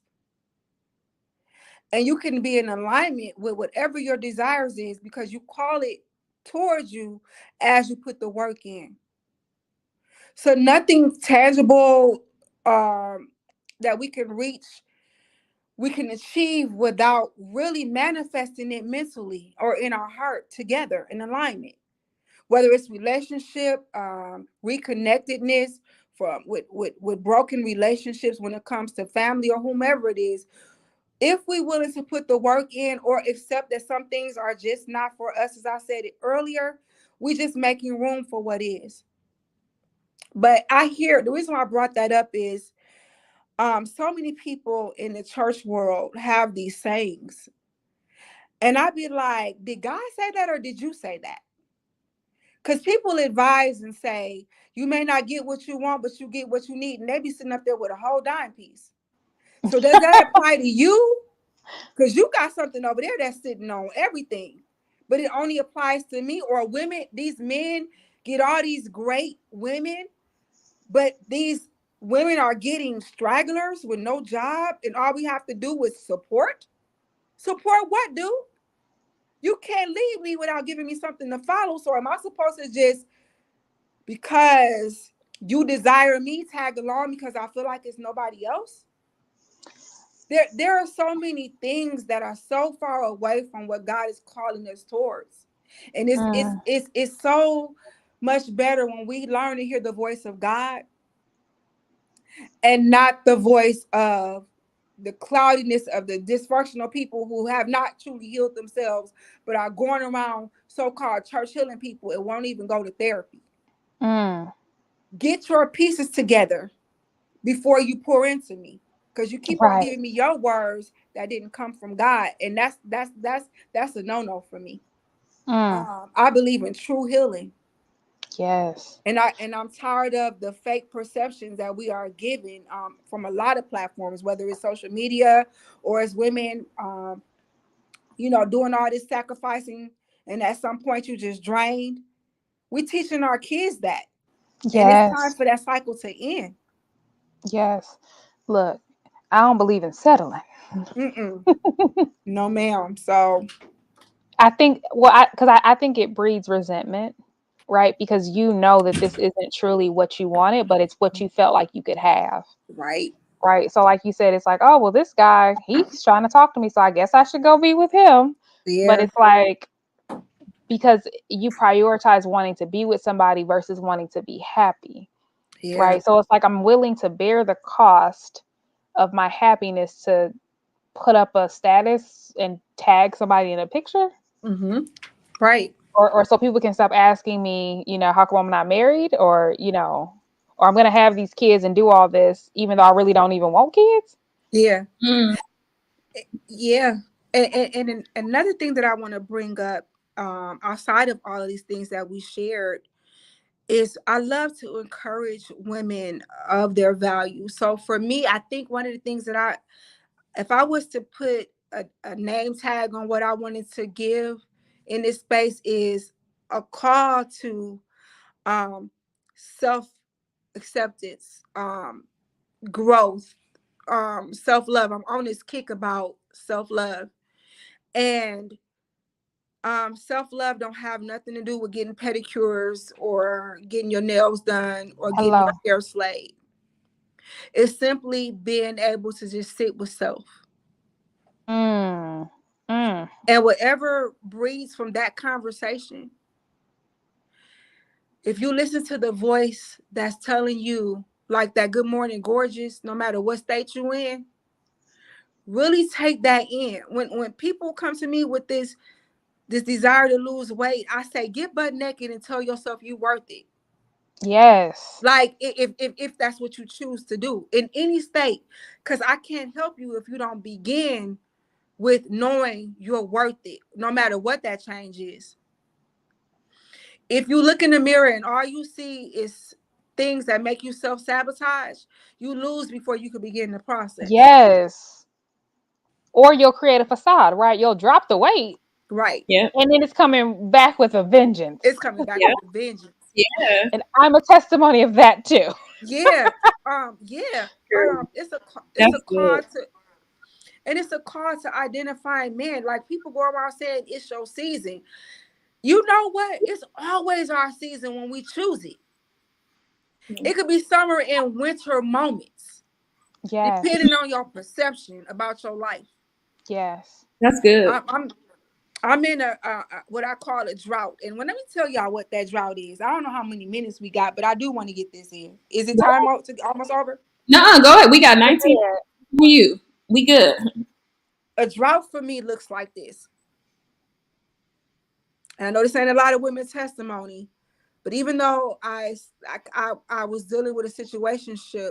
And you can be in alignment with whatever your desires is, because you call it towards you as you put the work in. So nothing tangible that we can reach, we can achieve without really manifesting it mentally or in our heart together in alignment. Whether it's relationship, reconnectedness with broken relationships when it comes to family or whomever it is. If we're willing to put the work in or accept that some things are just not for us, as I said it earlier, we're just making room for what is. But I hear, the reason why I brought that up is so many people in the church world have these sayings. And I'd be like, did God say that or did you say that? Because people advise and say, you may not get what you want, but you get what you need. And they be sitting up there with a whole dime piece. So does that apply to you? Because you got something over there that's sitting on everything, but it only applies to me. Or women, these men get all these great women, but these women are getting stragglers with no job, and all we have to do is support. Support what, dude? You can't leave me without giving me something to follow. So am I supposed to just, because you desire me, tag along because I feel like it's nobody else? There are so many things that are so far away from what God is calling us towards. And it's so much better when we learn to hear the voice of God and not the voice of the cloudiness of the dysfunctional people who have not truly healed themselves, but are going around so-called church healing people and won't even go to therapy. Get your pieces together before you pour into me. Because you keep on giving me your words that didn't come from God, and that's a no-no for me. I believe in true healing. Yes. And I'm tired of the fake perceptions that we are given from a lot of platforms, whether it's social media or as women, doing all this sacrificing, and at some point you just drained. We're teaching our kids that, and it's time for that cycle to end. Yes. Look, I don't believe in settling. No, ma'am. So I think, I think it breeds resentment, right? Because you know that this isn't truly what you wanted, but it's what you felt like you could have. Right. So like you said, it's like, oh, well, this guy, he's trying to talk to me, so I guess I should go be with him. Yeah. But it's like, because you prioritize wanting to be with somebody versus wanting to be happy. Yeah. Right. So it's like I'm willing to bear the cost of my happiness to put up a status and tag somebody in a picture. Mm-hmm. Right. Or so people can stop asking me, how come I'm not married, or or I'm gonna have these kids and do all this even though I really don't even want kids. Yeah. Mm. Yeah. And another thing that I want to bring up, outside of all of these things that we shared, is I love to encourage women of their value. So for me, I think one of the things that if I was to put a name tag on what I wanted to give in this space, is a call to self acceptance, growth, self love. I'm on this kick about self love, and self love don't have nothing to do with getting pedicures or getting your nails done or getting your Hello. hair slayed. It's simply being able to just sit with self. Mm. Mm. And whatever breeds from that conversation, if you listen to the voice that's telling you, like that good morning gorgeous, no matter what state you in, really take that in. When people come to me with this desire to lose weight, I say get butt naked and tell yourself you worth it. Yes. Like if that's what you choose to do in any state, because I can't help you if you don't begin with knowing you're worth it, no matter what that change is. If you look in the mirror and all you see is things that make you self-sabotage, you lose before you can begin the process. Yes. Or you'll create a facade, right? You'll drop the weight Right. Yep. and then it's coming back with a vengeance. It's coming back Yep. with a vengeance. Yeah. And I'm a testimony of that too. Yeah. Yeah. True. It's a That's call good. to, and it's a call to identifying men. Like people go around saying it's your season. You know what? It's always our season when we choose it. It could be summer and winter moments, Yes. depending on your perception about your life. Yes. That's good. I'm in a what I call a drought, and let me tell y'all what that drought is. I don't know how many minutes we got, but I do want to get this in. Is it time out to almost over? No, go ahead. We got 19 for you. We good. A drought for me looks like this. And I know this ain't a lot of women's testimony, but even though I was dealing with a situationship,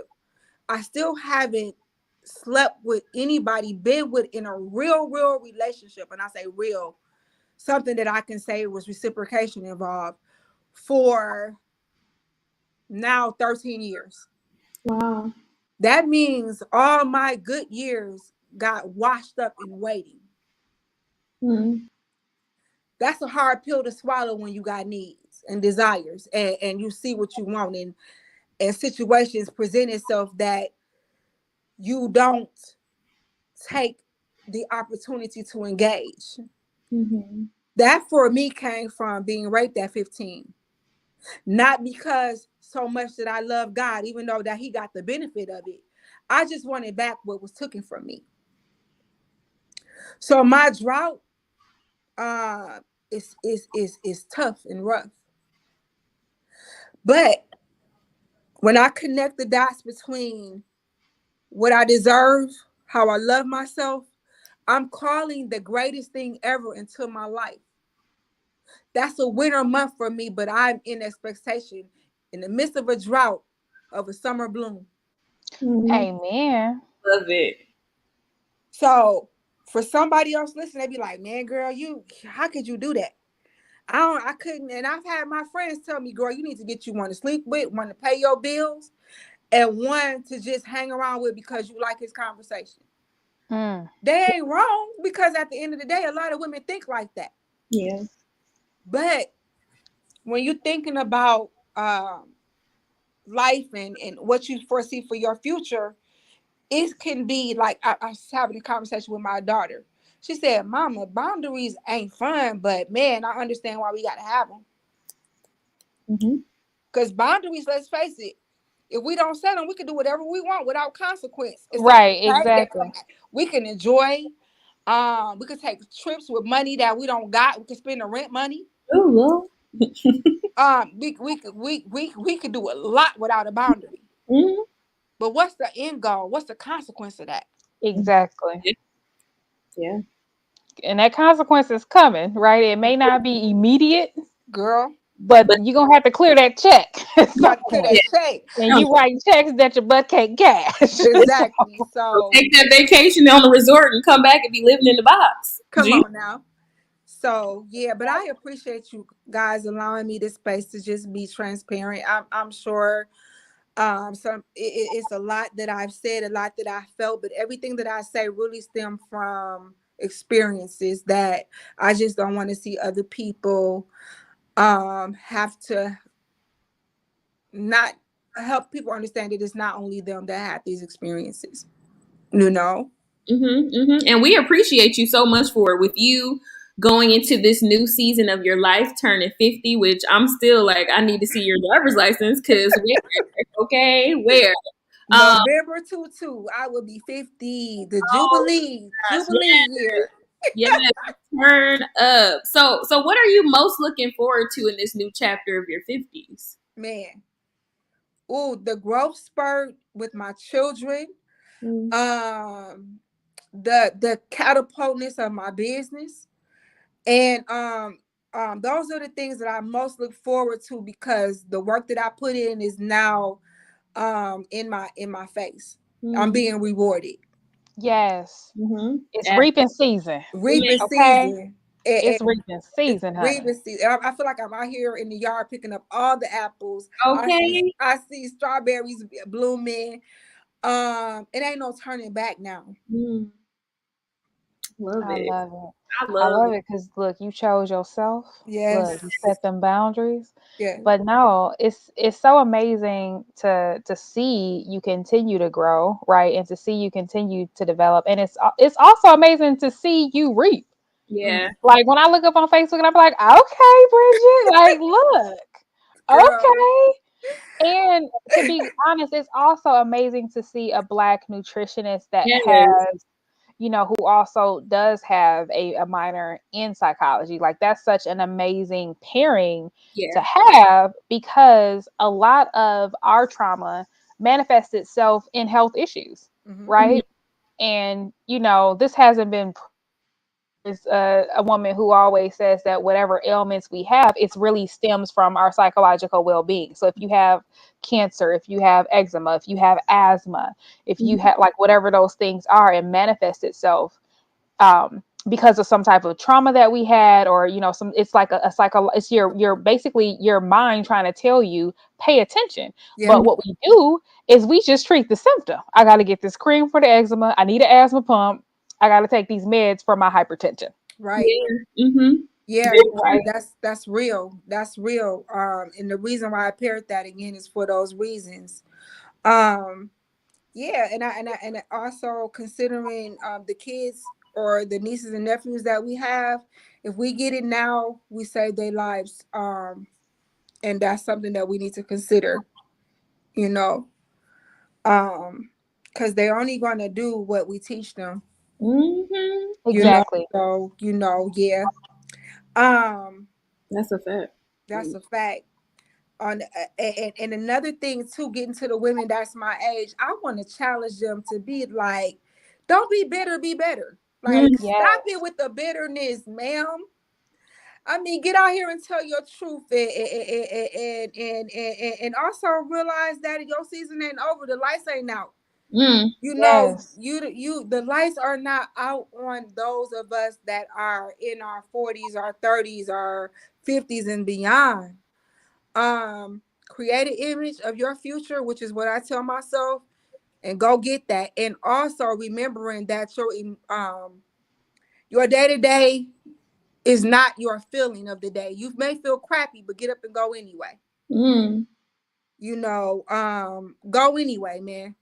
I still haven't slept with anybody, been with in a real relationship, and I say real, something that I can say was reciprocation involved, for now 13 years. Wow. That means all my good years got washed up in waiting. Mm. That's a hard pill to swallow when you got needs and desires, and you see what you want, and situations present itself that you don't take the opportunity to engage. Mm-hmm. That for me came from being raped at 15. Not because so much that I love God, even though that he got the benefit of it. I just wanted back what was taken from me. So my drought is tough and rough. But when I connect the dots between what I deserve, how I love myself, I'm calling the greatest thing ever into my life. That's a winter month for me, but I'm in expectation in the midst of a drought of a summer bloom. Mm-hmm. Amen. Love it. So for somebody else listening, they be like, man, girl, how could you do that? I couldn't. And I've had my friends tell me, girl, you need to get you one to sleep with, one to pay your bills, and one to just hang around with because you like his conversation. Mm. They ain't wrong, because at the end of the day, a lot of women think like that. Yeah. But when you're thinking about life and what you foresee for your future, it can be like I was having a conversation with my daughter. She said, Mama, boundaries ain't fun, but man, I understand why we got to have them. Mm-hmm. Because boundaries, let's face it, if we don't set them, we can do whatever we want without consequence. It's Right, okay. exactly. We can enjoy. We could take trips with money that we don't got. We can spend the rent money. Oh, We could do a lot without a boundary. well. But what's the end goal? What's the consequence of that? Exactly. Yeah. And that consequence is coming, right? It may not be immediate, Girl, but But you're gonna have to clear that check at you some got to clear point. that yeah, check. And you write checks that your butt can't cash. Exactly. so So take that vacation on the resort and come back and be living in the box. come Gee. on now. So yeah, but I appreciate you guys allowing me this space to just be transparent. I'm sure it's a lot that I've said, a lot that I felt, but everything that I say really stem from experiences that I just don't want to see other people have to not help people understand that it's not only them that have these experiences, you know. And we appreciate you so much for it. With you going into this new season of your life, turning 50, which I'm still like, I need to see your driver's license because where? Okay, where? Um, November 22, I will be 50. The oh gosh, Jubilee year. yeah, turn up. So what are you most looking forward to in this new chapter of your 50s? Man. Oh, the growth spurt with my children. Mm. Um the catapultness of my business. And those are the things that I most look forward to because the work that I put in is now in my face. I'm Mm. being rewarded. Yes. Mm-hmm. It's reaping season. Reaping Okay. season. And It's reaping it's season, honey. reaping season. I feel like I'm out here in the yard picking up all the apples. Okay. I see strawberries blooming. It ain't no turning back now. Mm. Love I it. love it. I I love love it. it because look, you chose yourself. Look, you Yes. set them boundaries. Yeah. But no, it's so amazing to see you continue to grow, right? And to see you continue to develop. And it's also amazing to see you reap. Yeah. Like when I look up on Facebook and I'm like, okay, Bridget, like look, Girl. okay. And to be honest, it's also amazing to see a Black nutritionist that Yes. has, who also does have a minor in psychology. Like that's such an amazing pairing to Yeah. have because a lot of our trauma manifests itself in health issues, Hmm. Mhm. right? And, this hasn't been is a woman who always says that whatever ailments we have, it's really stems from our psychological well-being. So if you have cancer, if you have eczema, if you have asthma, if you have like whatever those things are, it manifests itself because of some type of trauma that we had, or it's like a psycho. It's your basically your mind trying to tell you pay attention. Yeah. But what we do is we just treat the symptom. I got to get this cream for the eczema. I need an asthma pump. I got to take these meds for my hypertension. Right. Yeah. Mm-hmm. Yeah. Very true. Right. That's real. That's real. And the reason why I paired that again is for those reasons. Um, yeah, and also considering the kids or the nieces and nephews that we have, if we get it now, we save their lives. And that's something that we need to consider, you know. Because they're only gonna do what we teach them, Mm-hmm. you know. Exactly. So, yeah. Um, That's a fact. that's a fact. And another thing too, getting to the women that's my age, I want to challenge them to be like, don't be bitter, be better. Mm. Like, stop it Yes. with the bitterness, ma'am. I mean, get out here and tell your truth, and also realize that your season ain't over. The lights ain't out. Mm. You know, Yes. the lights are not out on those of us that are in our 40s, our 30s, our 50s, and beyond. Create an image of your future, which is what I tell myself, and go get that. And also remembering that your day-to-day is not your feeling of the day. You may feel crappy, but get up and go anyway. Mm. Go anyway, man.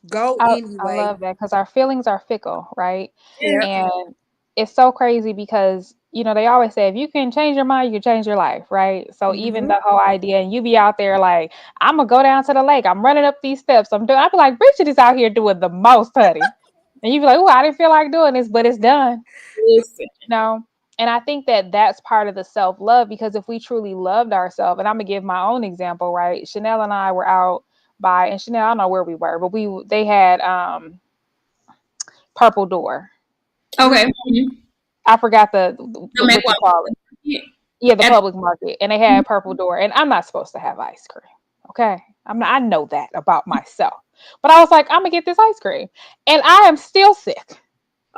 Go I anyway. love that because our feelings are fickle, right? Yeah. Yeah. And it's so crazy because, they always say if you can change your mind, you can change your life, right? So even Hmm. the whole idea, and you be out there like, I'm gonna go down to the lake, I'm running up these steps, I'd be like, Bridget is out here doing the most, honey. And you be like, oh, I didn't feel like doing this, but it's done. Listen. No. And I think that that's part of the self-love, because if we truly loved ourselves, and I'm gonna give my own example, right? Chanel and I were out and Chanel, I don't know where we were, but they had Purple Door. Okay. I forgot The what you call it. Yeah, the public market, and they had Purple Door, and I'm not supposed to have ice cream. Okay, I know that about myself, but I was like, I'm gonna get this ice cream, and I am still sick.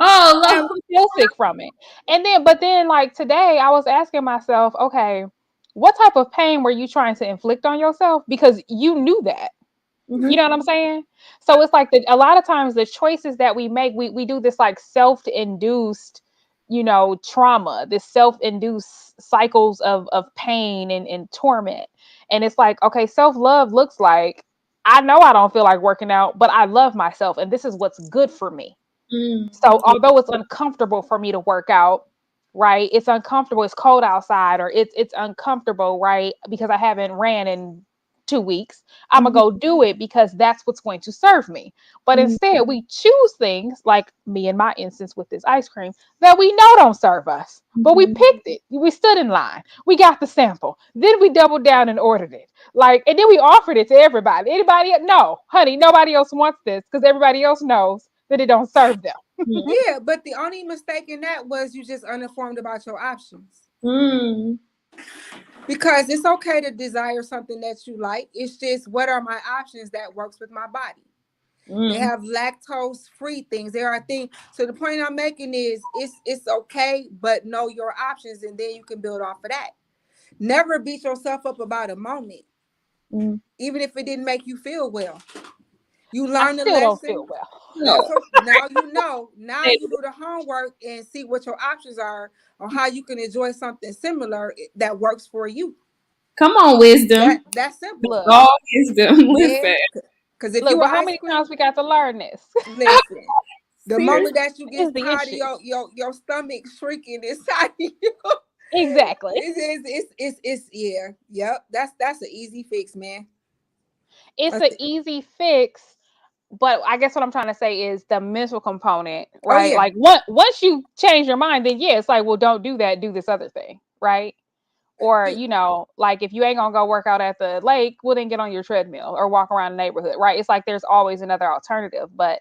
Oh, I'm still sick from it. But then, like today, I was asking myself, okay, what type of pain were you trying to inflict on yourself? Because you knew that. You know what I'm saying? So it's like a lot of times the choices that we make, we do this like self-induced, trauma, this self-induced cycles of pain and torment. And it's like, okay, self-love looks like, I know I don't feel like working out, but I love myself and this is what's good for me. So although it's uncomfortable for me to work out, right? It's uncomfortable. It's cold outside, or it's uncomfortable, right? Because I haven't ran in 2 weeks. I'm gonna go do it because that's what's going to serve me. But instead, we choose things like me in my instance with this ice cream that we know don't serve us. But we picked it. We stood in line. We got the sample. Then we doubled down and ordered it. And then we offered it to everybody. Anybody? No, honey, nobody else wants this because everybody else knows that it don't serve them. Yeah, but the only mistake in that was you just uninformed about your options. Because it's okay to desire something that you like. It's just, what are my options that works with my body? They have lactose-free things. There are things. So the point I'm making is it's okay, but know your options, and then you can build off of that. Never beat yourself up about a moment, even if it didn't make you feel well. You learn the lesson. Don't feel well. Now you know. Now you do the homework and see what your options are on how you can enjoy something similar that works for you. Come on, wisdom. That's simple. All wisdom. Listen. Because if but how many times we got to learn this? Listen. The moment that you get tired of your stomach shrinking inside of you. Exactly. It's yep. That's an easy fix, man. It's an easy fix, but I guess what I'm trying to say is the mental component, right? Oh, yeah. Like once you change your mind, then it's like, well, don't do that, do this other thing, right? Or, like if you ain't gonna go work out at the lake, well then get on your treadmill or walk around the neighborhood, right? It's like there's always another alternative, but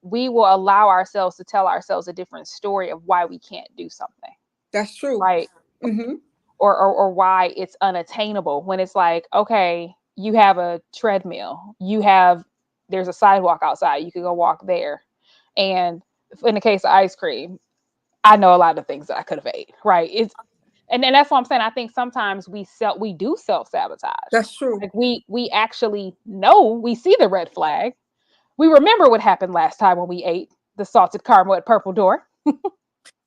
we will allow ourselves to tell ourselves a different story of why we can't do something. That's true. Right. Or why it's unattainable, when it's like, okay, you have a treadmill, there's a sidewalk outside, you could go walk there. And in the case of ice cream, I know a lot of things that I could have ate, right? And then that's what I'm saying. I think sometimes we do self-sabotage. That's true. Like we actually know, we see the red flag. We remember what happened last time when we ate the salted caramel at Purple Door.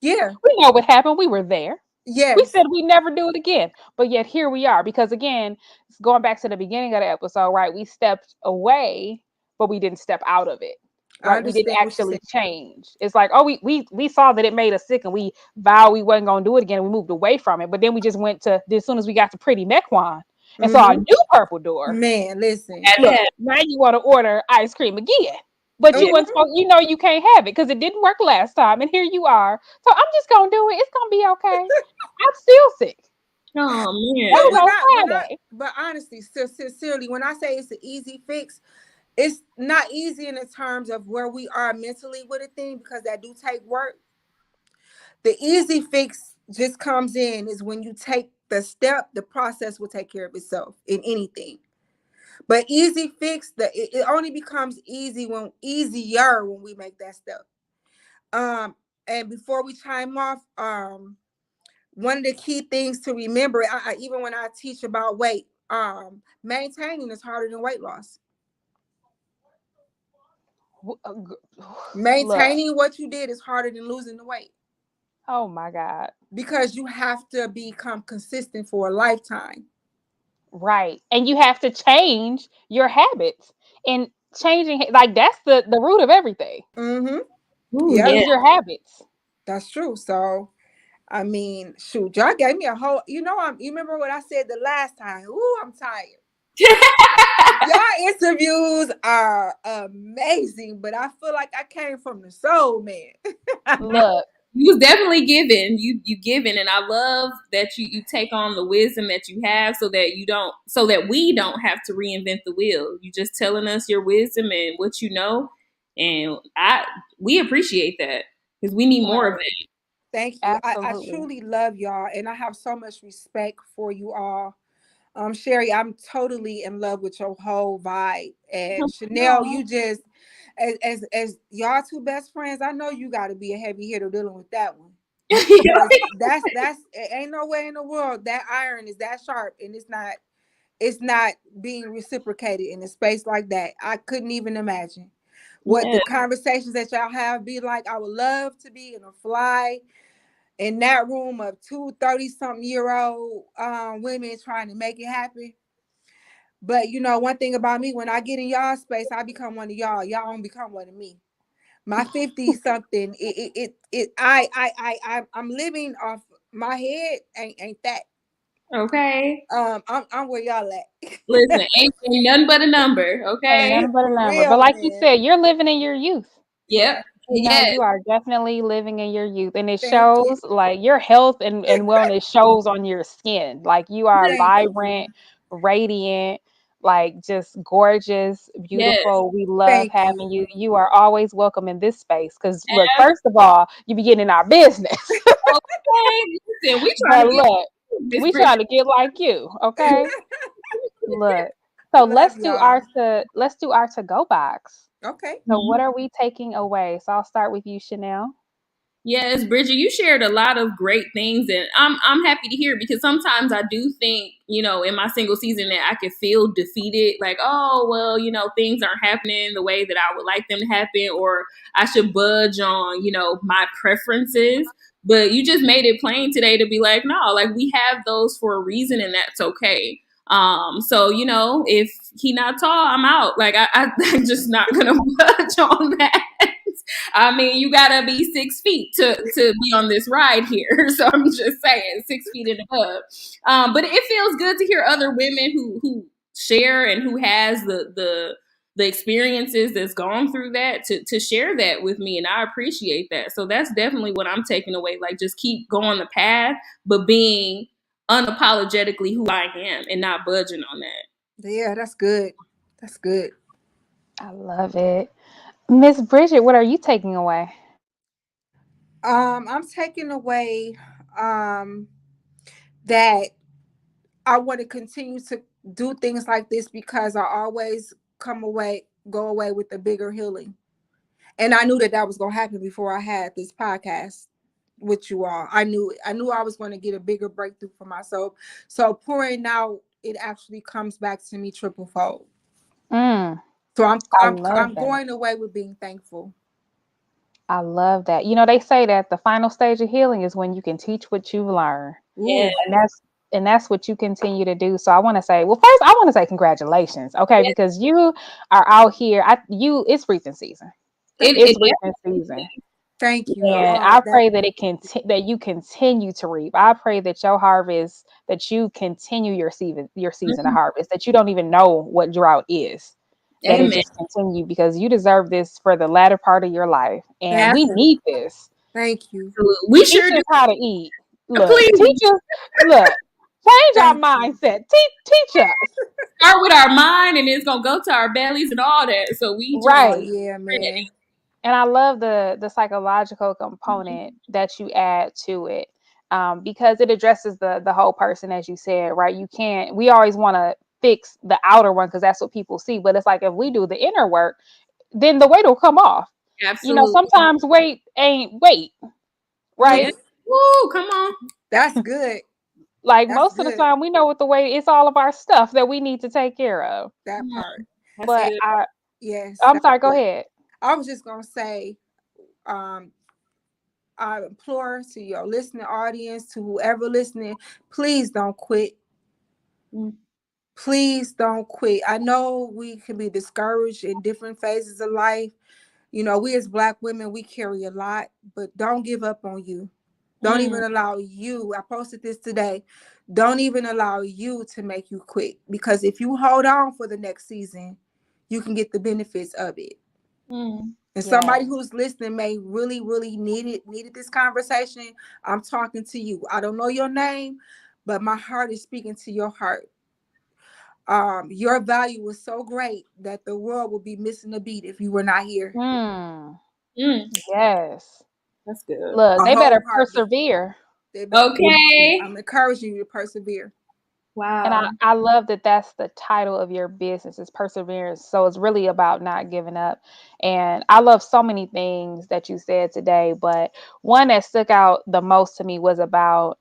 Yeah. We know what happened. We were there. Yes. We said we never do it again. But yet here we are. Because again, going back to the beginning of the episode, right? We stepped away, but we didn't step out of it. Right? We didn't actually change. It's like, oh, we saw that it made us sick and we vowed we wasn't going to do it again. And we moved away from it. But then we just went to, as soon as we got to Pretty Mequon and saw a new Purple Door. Man, listen. Look, now you want to order ice cream again. But you weren't supposed, you can't have it because it didn't work last time. And here you are. So I'm just going to do it. It's going to be okay. I'm still sick. Oh, man. But honestly, sincerely, when I say it's an easy fix, it's not easy in the terms of where we are mentally with a thing, because that do take work. The easy fix just comes in is when you take the step, the process will take care of itself in anything. But easy fix, it only becomes easier when we make that step. And before we chime off, one of the key things to remember, even when I teach about weight, maintaining is harder than weight loss. Maintaining what you did is harder than losing the weight. Oh my God. Because you have to become consistent for a lifetime. Right. And you have to change your habits, and changing, like, that's the root of everything. Is your habits. That's true. So, I mean, shoot, y'all gave me a whole, you remember what I said the last time? Ooh, I'm tired. Y'all interviews are amazing, but I feel like I came from the soul, man. Look, You was definitely giving. You giving, and I love that you take on the wisdom that you have, so that we don't have to reinvent the wheel. You just telling us your wisdom and what you know, and we appreciate that because we need more of that. Thank you. I Absolutely. truly love y'all, and I have so much respect for you all. Sherry, I'm totally in love with your whole vibe. And Chanel, No. you just as y'all two best friends, I know you got to be a heavy hitter dealing with that one. Because that's ain't no way in the world that iron is that sharp, and it's not being reciprocated in a space like that. I couldn't even imagine what Yeah. the conversations that y'all have be like. I would love to be in a fly in that room of two 30-something year old women trying to make it happen. But one thing about me, when I get in y'all space, I become one of y'all. Y'all don't become one of me. My 50 something, I'm living off my head. Ain't that? Okay. I'm where y'all at. Listen, ain't nothing but a number. Ain't Okay. nothing but a For number. But real, like you man. said, you're living in your youth. Yep. Yes. You are definitely living in your youth. And it Thank you. shows, like, your health and wellness shows on your skin. Like, you are Thank vibrant, you. radiant, like, just gorgeous, Yes. beautiful. We love Thank you. having you. You are always welcome in this space. Because, look, first of all, you be getting in our business. Okay. Listen, we trying But to get look, Miss we Bridget. trying to get like you, okay? Look. So Love y'all. let's do our to go box. Okay. So what are we taking away? So I'll start with you, Chanel. Yes, Bridget, you shared a lot of great things, and I'm happy to hear, because sometimes I do think, in my single season, that I could feel defeated, like, oh well, things aren't happening the way that I would like them to happen, or I should budge on, my preferences. But you just made it plain today to be like, no, like, we have those for a reason, and that's okay. So if he not tall, I'm out. Like, I'm just not gonna budge on that. I mean, you gotta be 6 feet to be on this ride here. So I'm just saying, 6 feet and above. But it feels good to hear other women who share and who has the experiences that's gone through that to share that with me, and I appreciate that. So that's definitely what I'm taking away. Like, just keep going the path, but being unapologetically who I am and not budging on that. Yeah, that's good. That's good. I love it. Miss Bridget, what are you taking away? I'm taking away um that I want to continue to do things like this because I always go away with a bigger healing. And I knew that was going to happen before I had this podcast with you all. I knew it. I knew I was going to get a bigger breakthrough for myself. So pouring out, it actually comes back to me triple fold. Mm, So I'm I I'm love I'm that. going away with being thankful. I love that. They say that the final stage of healing is when you can teach what you've learned. Yeah. Ooh, And that's what you continue to do. So I want to say, well, first I want to say congratulations, okay? Yeah. Because you are out here. It's reaping season. thank It's you. reaping season. Thank you. And Oh, I pray that that you continue to reap. I pray that your harvest, that you continue your season of Mhm. harvest, that you don't even know what drought is, that it Amen. just continue, because you deserve this for the latter part of your life. And thank we you. need this. Thank you. Absolutely. We Teach sure do. us how to eat. Look, teach Please us, look, change our Thank you. mindset. Teach us. start with our mind, and it's gonna go to our bellies and all that. So we just Oh Right. yeah, man. And I love the psychological component that you add to it, because it addresses the whole person, as you said, right? We always want to fix the outer one because that's what people see, but it's like if we do the inner work, then the weight will come off. absolutely. Sometimes weight ain't weight, Yeah. right? Woo, come on. That's good. Like That's most of the good. time, we know what the weight. It's all of our stuff that we need to take care of. That Mhm. part. That's But good. Yes, I'm that's sorry. Go good. ahead. I was just gonna say, um, I implore to your listening audience, to whoever listening, please don't quit. Mm. Please don't quit. I know we can be discouraged in different phases of life. We as Black women, we carry a lot, but don't give up on you. Don't Mm. even allow you. I posted this today. Don't even allow you to make you quit, because if you hold on for the next season, you can get the benefits of it. Mm. And Yeah. somebody who's listening may really, really needed this conversation. I'm talking to you. I don't know your name, but my heart is speaking to your heart. Your value was so great that the world would be missing a beat if you were not here. Mm. Mm, Yes. that's good. Look, A they better whole heartbeat. persevere. They better. Okay. I'm encouraging you to persevere. And Wow. I love that that's the title of your business is perseverance. So it's really about not giving up. And I love so many things that you said today, but one that stuck out the most to me was about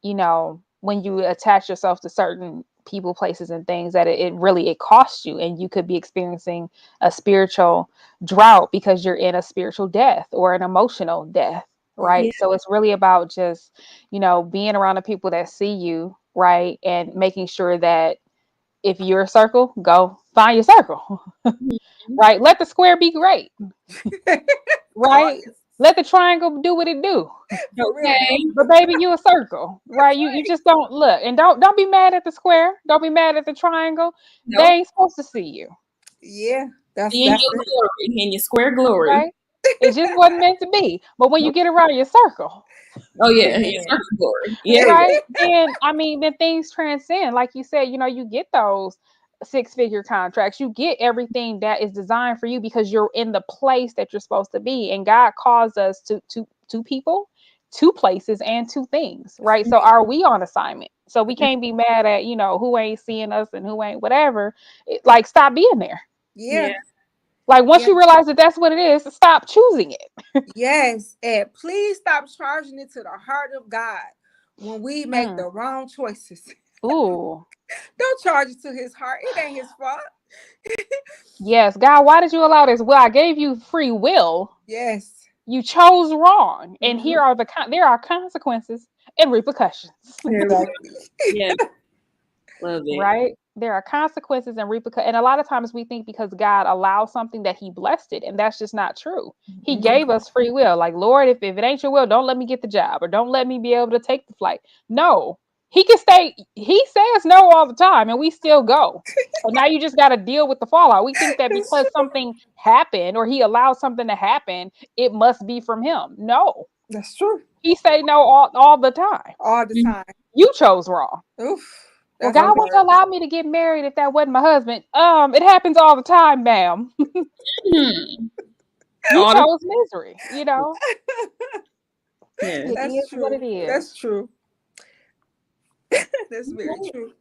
you know, when you attach yourself to certain people, places, and things that it really it costs you, and you could be experiencing a spiritual drought because you're in a spiritual death or an emotional death, Yeah. Yeah. right? So it's really about just, you know, being around the people that see you, right, and making sure that if you're a circle, go find your circle, Mhm. right? Let the square be great, Oh right? yes. Let the triangle do what it do. For real though. Okay. But baby, you a circle, right? That's You right. just don't look, and don't be mad at the square. Don't be mad at the triangle. They Nope. ain't supposed to see you, Yeah. That's Be in that's your it. glory, in your square glory. right? It just wasn't meant to be. But when you Nope. get around your circle, Oh yeah, in your Man. circle glory. Yeah. right? Then I mean, then things transcend. Like you said, you know, you get those six-figure contracts. You get everything that is designed for you because you're in the place that you're supposed to be. And God calls us to two people, two places, and two things, right? So are we on assignment? So we can't be mad at, you know, who ain't seeing us and who ain't whatever. Like stop being there. Yeah. Yeah. Like once Yeah. you realize that that's what it is, stop choosing it. Yes. And please stop charging it to the heart of God when we make Mm. the wrong choices. Ooh. Don't charge it to his heart. It ain't his fault. Yes, God, why did you allow this? Well, I gave you free will. Yes. You chose wrong, and Hmm. here are there are consequences and repercussions. There we go. Exactly. Yeah. Love it. Right? There are consequences and repercussions, and a lot of times we think because God allows something that He blessed it, and that's just not true. He Mhm. gave us free will. Like, Lord, if it ain't your will, don't let me get the job, or don't let me be able to take the flight. No, He can stay. He says no all the time, and we still go. So now you just got to deal with the fallout. We think that It's because true. something happened or He allowed something to happen, it must be from Him. No, That's true. He say no all the time. All the Mhm. time. You chose wrong. Oof. Well, That's the God Okay. wouldn't word. allow me to get married if that wasn't my husband. It happens all the time, ma'am. Hmm. You All the chose misery. You know, yeah. it That's is what true. it is. That's true. That's very true.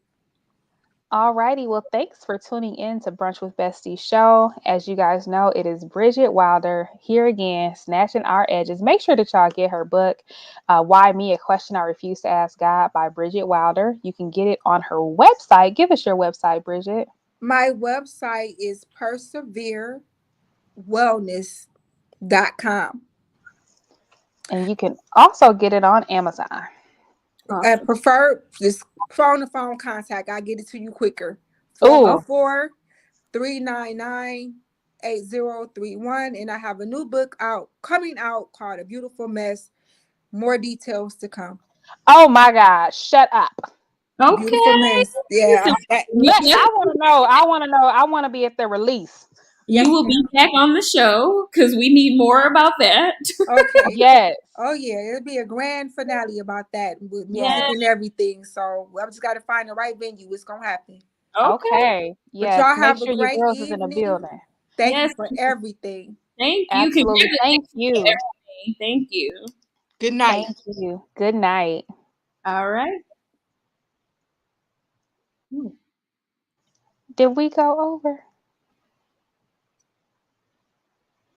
Alrighty, well, thanks for tuning in to Brunch with Bestie show. As you guys know, it is Bridget Wilder here again, snatching our edges. Make sure that y'all get her book, Why Me? A Question I Refuse to Ask God by Bridget Wilder. You can get it on her website. Give us your website, Bridget. My website is perseverewellness.com. And you can also get it on Amazon. I Awesome. prefer just phone to phone contact. I get it to you quicker. Oh, Ooh, 404-399-8031. And I have a new book out coming out called A Beautiful Mess. More details to come. oh my God, shut up. Beautiful okay. Mess. Yeah. So I want to know. I want to know. I want to be at the release. you Yes, will be ma'am. back on the show because we need more about that. Okay. Yes. Oh yeah, it'll be a grand finale about that with music Yes. Yeah. and everything. So I just got to find the right venue. It's gonna happen. Okay. Okay. But Yes. y'all Make have a sure your great girls is in the evening. building. Thank you Yes. for everything. Thank you. Absolutely. Thank Congratulations on you. everything. Thank you. Good night. Thank you. Good night. All right. Did we go over?